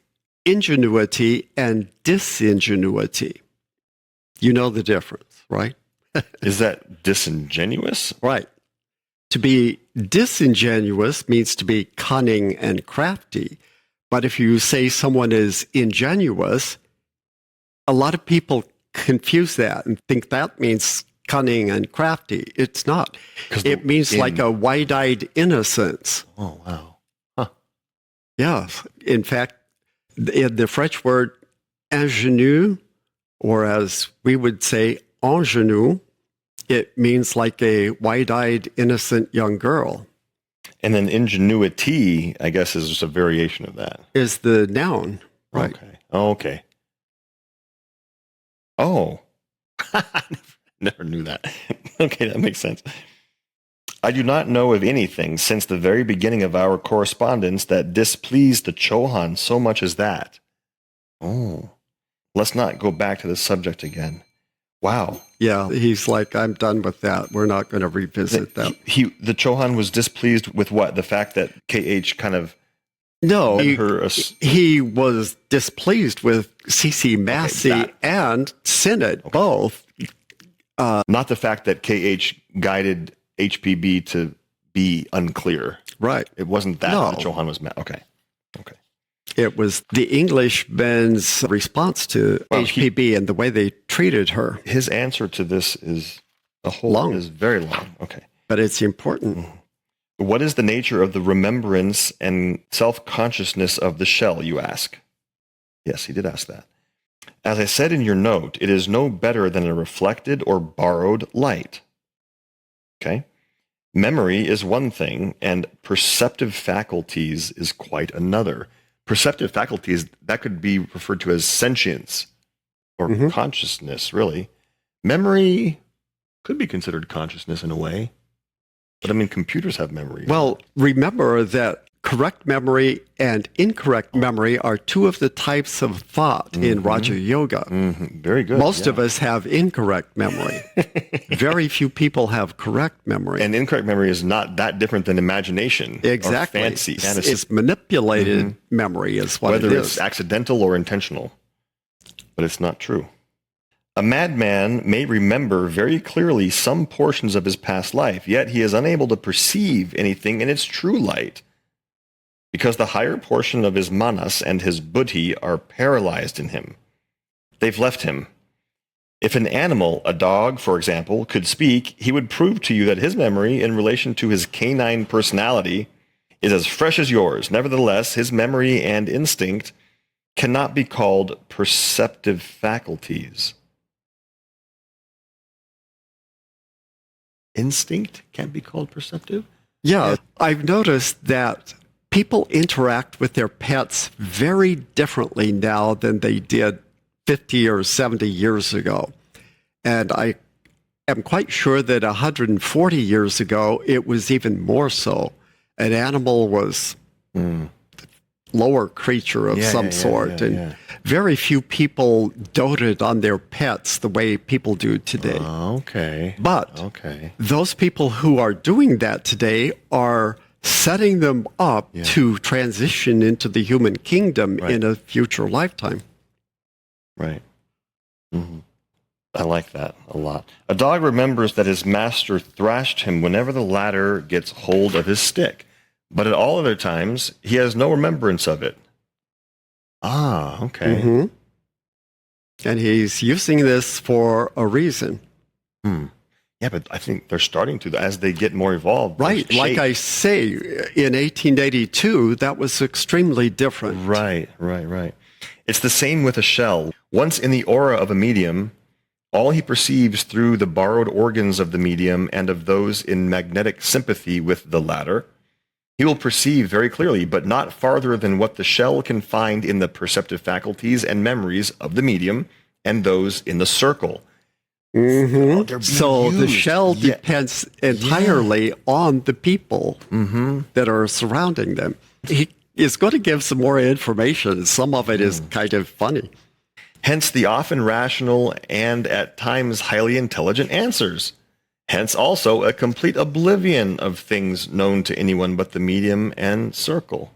ingenuity and disingenuity. You know the difference, right? Is that disingenuous? Right. To be disingenuous means to be cunning and crafty. But if you say someone is ingenuous, a lot of people confuse that and think that means cunning and crafty. It's not. It means like a wide-eyed innocence. Oh, wow. Yeah. In fact, the French word ingénu, or as we would say, ingénu, It means like a wide-eyed, innocent young girl. And then ingenuity, I guess, is just a variation of that. Is the noun, right? Okay. Okay. Oh. Never knew that. Okay, that makes sense. I do not know of anything since the very beginning of our correspondence that displeased the Chohan so much as that. Oh. Let's not go back to the subject again. Wow. Yeah, he's like, I'm done with that. We're not going to revisit that. The Chohan was displeased with what? The fact that KH kind of No, led her he was displeased with C.C. Massey and Sinnett, both. Not the fact that KH guided HPB to be unclear. Right. It wasn't that No. the Chohan was mad. Okay. Okay. It was the Englishman's response to HPB and the way they treated her. His answer to this is Long. is very long. Okay. But it's important. What is the nature of the remembrance and self-consciousness of the shell, you ask? Yes, he did ask that. As I said in your note, it is no better than a reflected or borrowed light. Okay? Memory is one thing, and perceptive faculties is quite another. Perceptive faculties, that could be referred to as sentience or consciousness, really. Memory could be considered consciousness in a way. But I mean, computers have memory. Well, remember that correct memory and incorrect memory are two of the types of thought in Raja Yoga. Very good. Most of us have incorrect memory. Very few people have correct memory. And incorrect memory is not that different than imagination. Exactly. Or fantasy. It's manipulated memory is what Whether it is. it's accidental or intentional. But it's not true. A madman may remember very clearly some portions of his past life, yet he is unable to perceive anything in its true light, because the higher portion of his manas and his buddhi are paralyzed in him. They've left him. If an animal, a dog, for example, could speak, he would prove to you that his memory in relation to his canine personality is as fresh as yours. Nevertheless, his memory and instinct cannot be called perceptive faculties. Instinct can't be called perceptive? Yeah, I've noticed that people interact with their pets very differently now than they did 50 or 70 years ago. And I am quite sure that 140 years ago, it was even more so. An animal was a lower creature of some sort. And very few people doted on their pets the way people do today. Okay. But those people who are doing that today are setting them up to transition into the human kingdom in a future lifetime. Right. I like that a lot. A dog remembers that his master thrashed him whenever the latter gets hold of his stick, but at all other times, he has no remembrance of it. Ah, okay. And he's using this for a reason. Yeah, but I think they're starting to, as they get more evolved. Right. Like I say, in 1882, that was extremely different. Right. It's the same with a shell. Once in the aura of a medium, all he perceives through the borrowed organs of the medium and of those in magnetic sympathy with the latter, he will perceive very clearly, but not farther than what the shell can find in the perceptive faculties and memories of the medium and those in the circle. So the shell depends entirely on the people that are surrounding them. He is going to give some more information. Some of it is kind of funny. Hence the often rational and at times highly intelligent answers. Hence also a complete oblivion of things known to anyone but the medium and circle.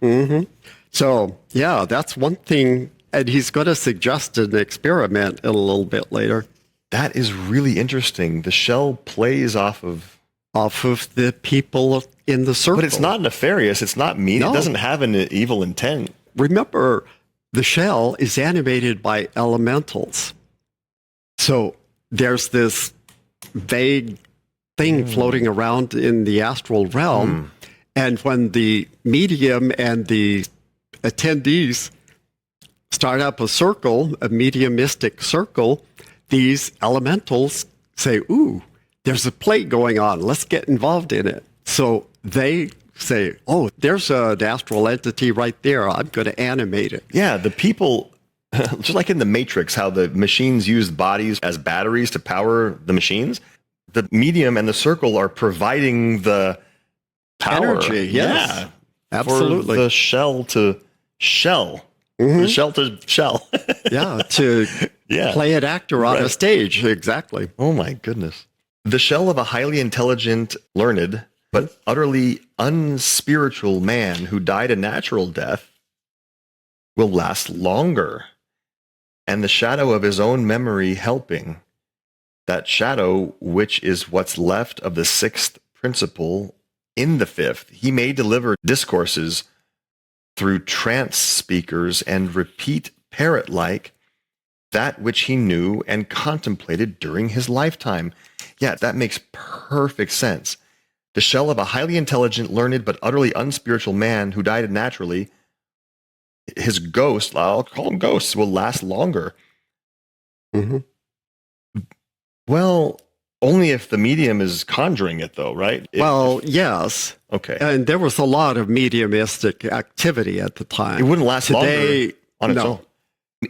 So, yeah, that's one thing. And he's going to suggest an experiment a little bit later. That is really interesting. The shell plays off of the people in the circle. But it's not nefarious. It's not mean. No. It doesn't have an evil intent. Remember, the shell is animated by elementals. So there's this vague thing floating around in the astral realm. And when the medium and the attendees start up a circle, a mediumistic circle, these elementals say, ooh, there's a play going on. Let's get involved in it. So they say, oh, there's an astral entity right there. I'm going to animate it. Yeah, the people, just like in the Matrix, how the machines used bodies as batteries to power the machines, the medium and the circle are providing the power. Energy, yes. Yeah, absolutely. For the shell to shell. Mm-hmm. The shell to shell. Yeah, to play an actor on a stage. Exactly. Oh, my goodness. The shell of a highly intelligent, learned, but utterly unspiritual man who died a natural death will last longer. And the shadow of his own memory helping, that shadow which is what's left of the sixth principle in the fifth, he may deliver discourses through trance speakers and repeat parrot-like that which he knew and contemplated during his lifetime. Yeah, that makes perfect sense. The shell of a highly intelligent, learned, but utterly unspiritual man who died naturally, his ghost, I'll call them ghosts, will last longer. Mm-hmm. Well, only if the medium is conjuring it, though, right? Yes. Okay. And there was a lot of mediumistic activity at the time. It wouldn't last longer on its own.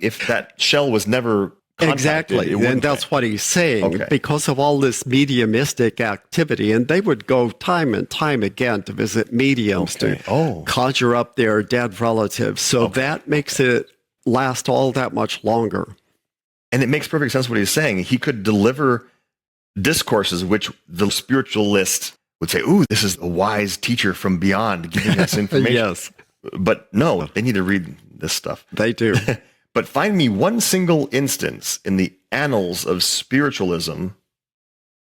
If that shell was never contacted, exactly, and that's what he's saying. Because of all this mediumistic activity, and they would go time and time again to visit mediums to conjure up their dead relatives. So that makes it last all that much longer. And it makes perfect sense what he's saying. He could deliver discourses which the spiritualist would say, ooh, this is a wise teacher from beyond giving us information. Yes. But no, they need to read this stuff. They do. But find me one single instance in the annals of spiritualism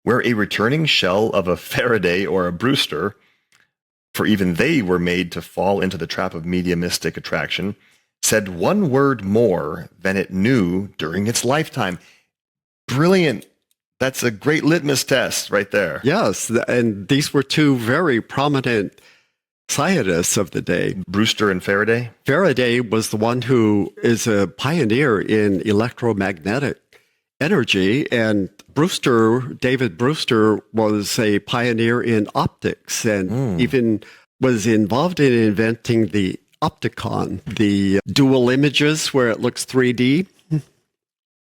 where a returning shell of a Faraday or a Brewster, for even they were made to fall into the trap of mediumistic attraction, said one word more than it knew during its lifetime. Brilliant. That's a great litmus test right there. Yes, and these were two very prominent scientists of the day. Brewster and Faraday? Faraday was the one who is a pioneer in electromagnetic energy, and David Brewster, was a pioneer in optics and even was involved in inventing the opticon, the dual images where it looks 3D.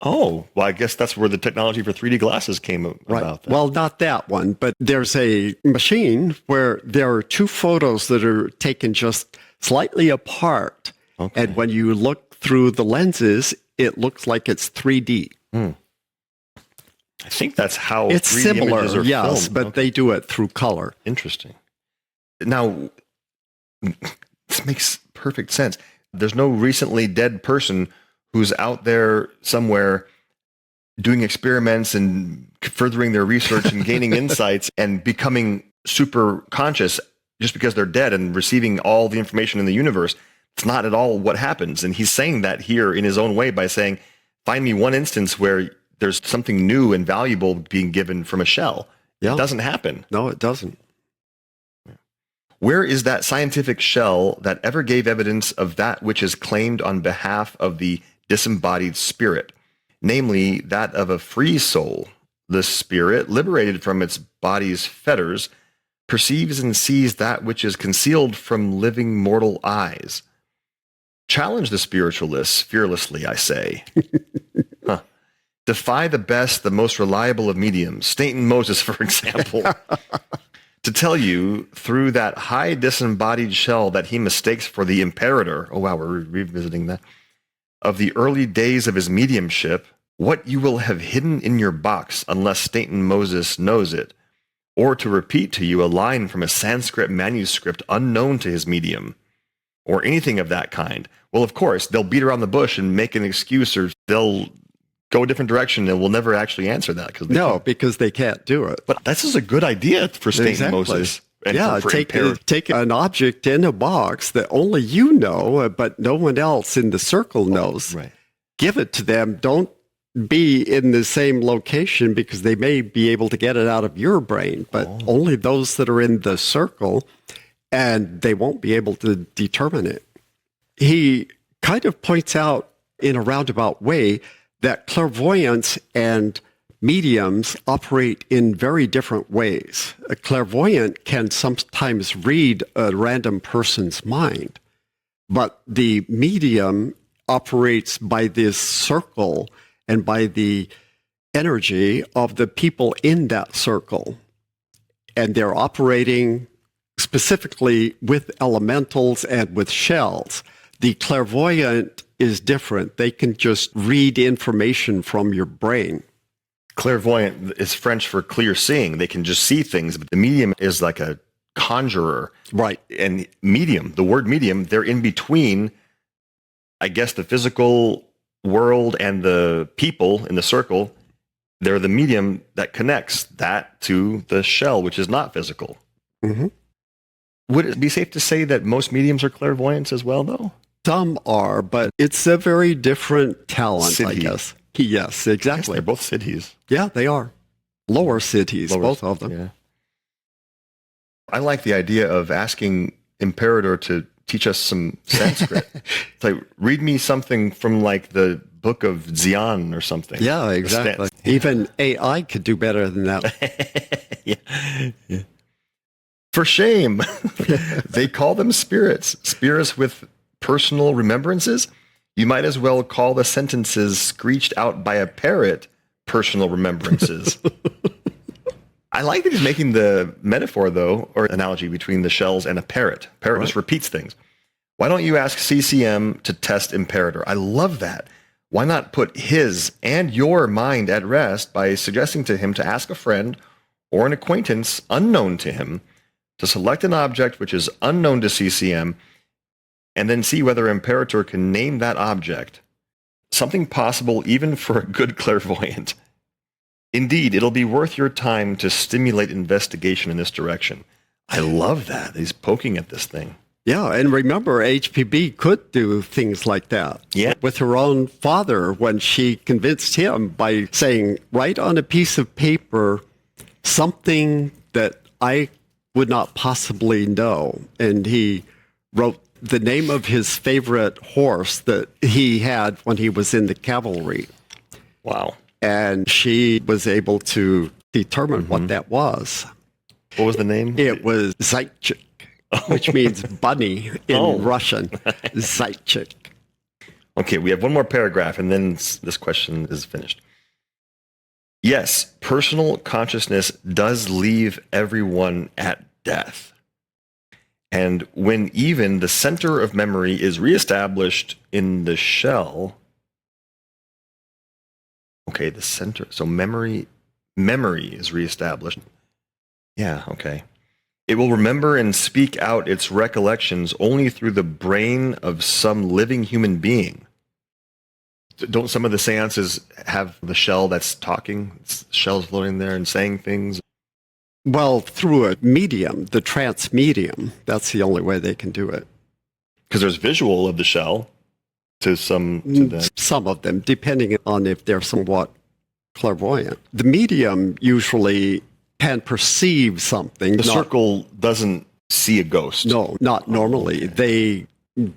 Oh, well, I guess that's where the technology for 3D glasses came about. Then. Well, not that one, but there's a machine where there are two photos that are taken just slightly apart. Okay. And when you look through the lenses, it looks like it's 3D. I think that's how it's 3D similar, images are yes, filmed. But they do it through color. Interesting. Now, this makes perfect sense. There's no recently dead person who's out there somewhere doing experiments and furthering their research and gaining insights and becoming super conscious just because they're dead and receiving all the information in the universe. It's not at all what happens. And he's saying that here in his own way by saying, find me one instance where there's something new and valuable being given from a shell. Yeah. It doesn't happen. No, it doesn't. Where is that scientific shell that ever gave evidence of that which is claimed on behalf of the disembodied spirit, namely that of a free soul? The spirit, liberated from its body's fetters, perceives and sees that which is concealed from living mortal eyes. Challenge the spiritualists fearlessly, I say. Defy the best, the most reliable of mediums, Stanton Moses, for example, to tell you through that high disembodied shell that he mistakes for the imperator. Oh, wow, we're revisiting that. Of the early days of his mediumship, what you will have hidden in your box unless Stanton Moses knows it, or to repeat to you a line from a Sanskrit manuscript unknown to his medium, or anything of that kind. Well, of course, they'll beat around the bush and make an excuse, or they'll go a different direction and we'll never actually answer that. Because they can't do it. But this is a good idea for Stanton Moses. And take an object in a box that only you know, but no one else in the circle knows. Right. Give it to them. Don't be in the same location because they may be able to get it out of your brain, but only those that are in the circle, and they won't be able to determine it. He kind of points out in a roundabout way that clairvoyance and mediums operate in very different ways. A clairvoyant can sometimes read a random person's mind, but the medium operates by this circle and by the energy of the people in that circle. And they're operating specifically with elementals and with shells. The clairvoyant is different. They can just read information from your brain. Clairvoyant is French for clear seeing. They can just see things, but the medium is like a conjurer. Right. And medium, the word medium, they're in between, I guess, the physical world and the people in the circle. They're the medium that connects that to the shell, which is not physical. Mm-hmm. Would it be safe to say that most mediums are clairvoyants as well, though? Some are, but it's a very different talent, Siddhi. I guess. Yes, exactly. They're both siddhis. Yeah, they are. Lower cities, both of them. Yeah. I like the idea of asking Imperator to teach us some Sanskrit. It's like, read me something from like the book of Xian or something. Yeah, exactly. Even AI could do better than that. Yeah. For shame. They call them spirits. Spirits with personal remembrances. You might as well call the sentences screeched out by a parrot personal remembrances. I like that he's making the metaphor, though, or analogy between the shells and a parrot. Parrot just repeats things. Why don't you ask CCM to test Imperator? I love that. Why not put his and your mind at rest by suggesting to him to ask a friend or an acquaintance unknown to him to select an object which is unknown to CCM and then see whether Imperator can name that object. Something possible even for a good clairvoyant. Indeed, it'll be worth your time to stimulate investigation in this direction. I love that. He's poking at this thing. Yeah, and remember, HPB could do things like that. Yeah. With her own father when she convinced him by saying, write on a piece of paper something that I would not possibly know. And he wrote the name of his favorite horse that he had when he was in the cavalry. Wow. And she was able to determine what that was. What was the name? It was Zaychik, which means bunny in Russian. Zaychik. Okay, we have one more paragraph, and then this question is finished. Yes, personal consciousness does leave everyone at death. And when even the center of memory is reestablished in the shell, okay, the center, so memory is reestablished. Yeah, okay. It will remember and speak out its recollections only through the brain of some living human being. Don't some of the seances have the shell that's talking? Shell's floating there and saying things? Well, through a medium, the trance medium. That's the only way they can do it. Because there's visual of the shell to some... Some of them, depending on if they're somewhat clairvoyant. The medium usually can perceive something. The circle doesn't see a ghost. No, not normally. Okay. They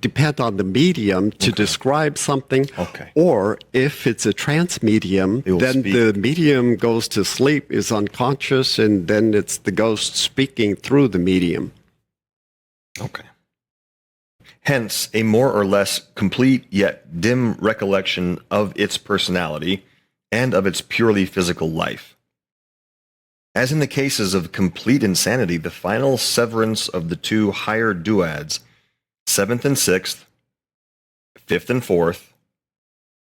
depend on the medium to describe something. Okay. Or if it's a trance medium, then the medium goes to sleep, is unconscious, and then it's the ghost speaking through the medium. Okay. Hence, a more or less complete yet dim recollection of its personality and of its purely physical life. As in the cases of complete insanity, the final severance of the two higher duads, 7th and 6th, 5th and 4th,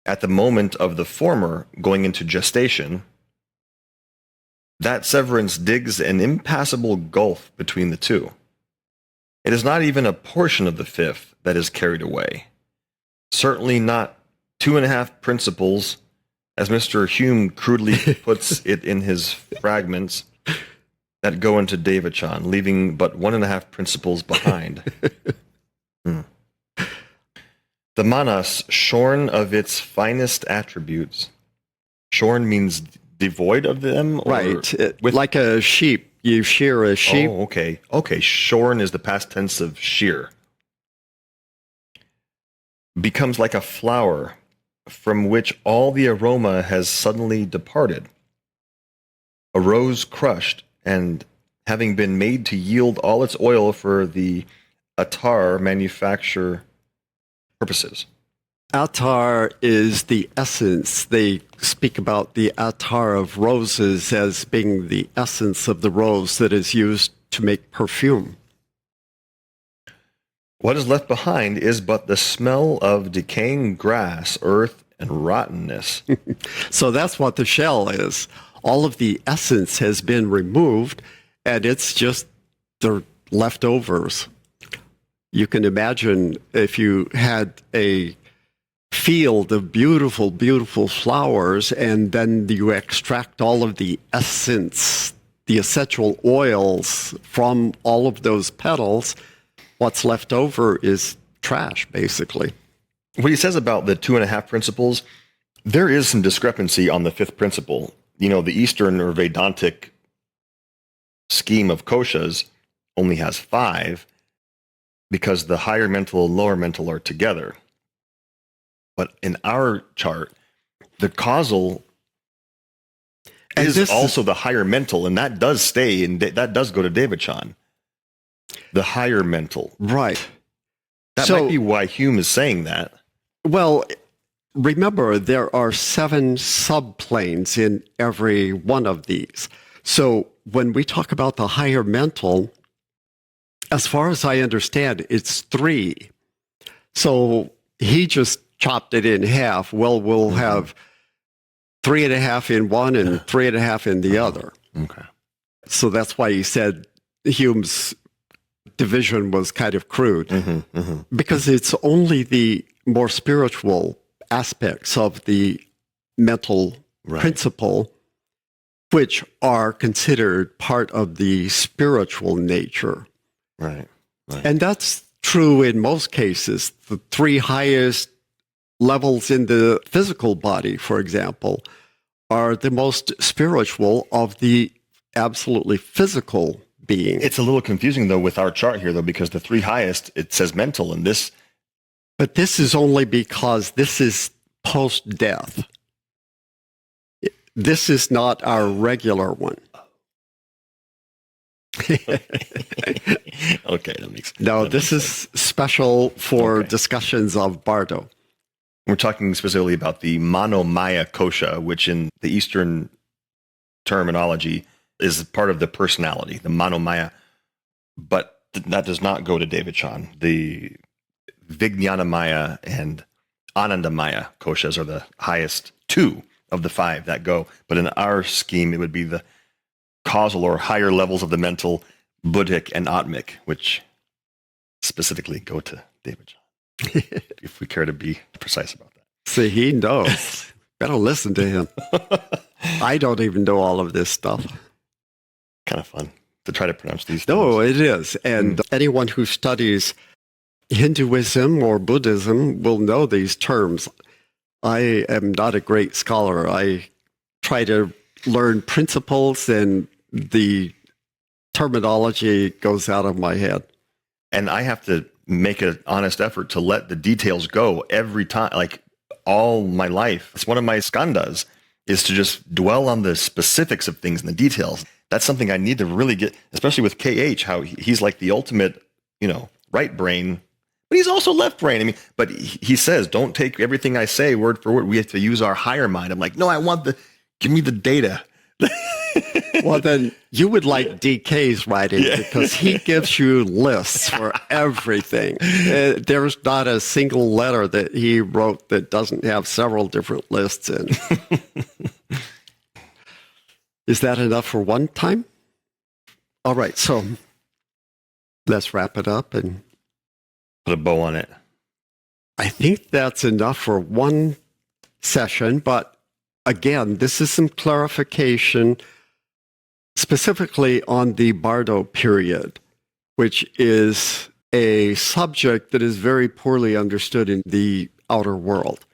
at the moment of the former going into gestation, that severance digs an impassable gulf between the two. It is not even a portion of the 5th that is carried away. Certainly not 2.5 principles, as Mr. Hume crudely puts it in his fragments, that go into Devachan, leaving but 1.5 principles behind. The manas, shorn of its finest attributes. Shorn means devoid of them? Or right. Like a sheep. You shear a sheep. Oh, okay. Okay, shorn is the past tense of shear. Becomes like a flower from which all the aroma has suddenly departed. a rose crushed and having been made to yield all its oil for the attar manufacture purposes. Attar is the essence. They speak about the attar of roses as being the essence of the rose that is used to make perfume. What is left behind is but the smell of decaying grass, earth, and rottenness. So that's what the shell is. All of the essence has been removed, and it's just the leftovers. You can imagine if you had a field of beautiful, beautiful flowers, and then you extract all of the essence, the essential oils from all of those petals, what's left over is trash, basically. What he says about the 2.5 principles, there is some discrepancy on the 5th principle. You know, the Eastern or Vedantic scheme of koshas only has 5 because the higher mental and lower mental are together. But in our chart, the causal is also the higher mental, and that does stay, and that does go to Devachan. The higher mental. Right. That might be why Hume is saying that. Well, remember, there are 7 subplanes in every one of these. So when we talk about the higher mental, as far as I understand, it's 3. So he just chopped it in half. Well, we'll have 3.5 in one and 3.5 in the other. Okay. So that's why he said Hume's division was kind of crude, because it's only the more spiritual aspects of the mental principle which are considered part of the spiritual nature. Right. And that's true in most cases. The 3 highest levels in the physical body, for example, are the most spiritual of the absolutely physical being. It's a little confusing, though, with our chart here, though, because the 3 highest, it says mental, and this... But this is only because this is post-death. This is not our regular one. Okay, that makes sense. No, this is special for discussions of Bardo. We're talking specifically about the Manomaya kosha, which in the Eastern terminology is part of the personality, the Manomaya. But that does not go to Devachan. The Vijnanamaya and Anandamaya koshas are the highest 2 of the 5 that go. But in our scheme, it would be the causal or higher levels of the mental, buddhic and atmic, which specifically go to Devachan. If we care to be precise about that. See, he knows. Better listen to him. I don't even know all of this stuff. Kind of fun to try to pronounce these things. No, it is. And anyone who studies Hinduism or Buddhism will know these terms. I am not a great scholar. I try to learn principles, and the terminology goes out of my head. And I have to make an honest effort to let the details go every time, like all my life. It's one of my skandhas, is to just dwell on the specifics of things and the details. That's something I need to really get, especially with KH, how he's like the ultimate, right brain, but he's also left brain. I mean, but he says, don't take everything I say word for word. We have to use our higher mind. I'm like, no, give me the data. Well, then you would like DK's writing, because he gives you lists for everything. There's not a single letter that he wrote that doesn't have several different lists in. Is that enough for one time? All right, so let's wrap it up and put a bow on it. I think that's enough for one session, but again, this is some clarification specifically on the Bardo period, which is a subject that is very poorly understood in the outer world.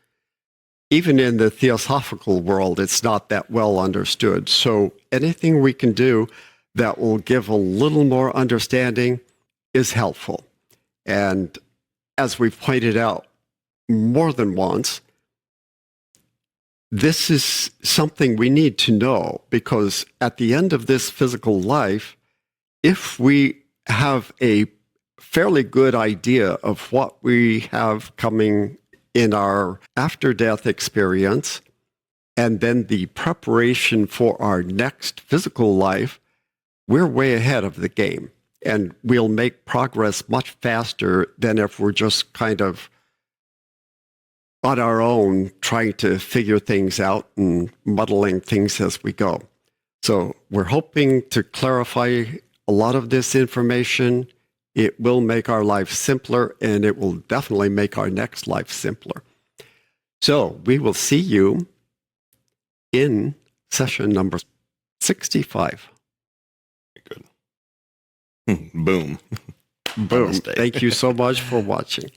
Even in the theosophical world, it's not that well understood. So anything we can do that will give a little more understanding is helpful. And as we've pointed out more than once, this is something we need to know, because at the end of this physical life, if we have a fairly good idea of what we have coming in our after-death experience, and then the preparation for our next physical life, we're way ahead of the game. And we'll make progress much faster than if we're just kind of on our own trying to figure things out and muddling things as we go. So we're hoping to clarify a lot of this information. It will make our life simpler, and it will definitely make our next life simpler. So we will see you in session number 65. Good. Boom. Boom. Namaste. Thank you so much for watching.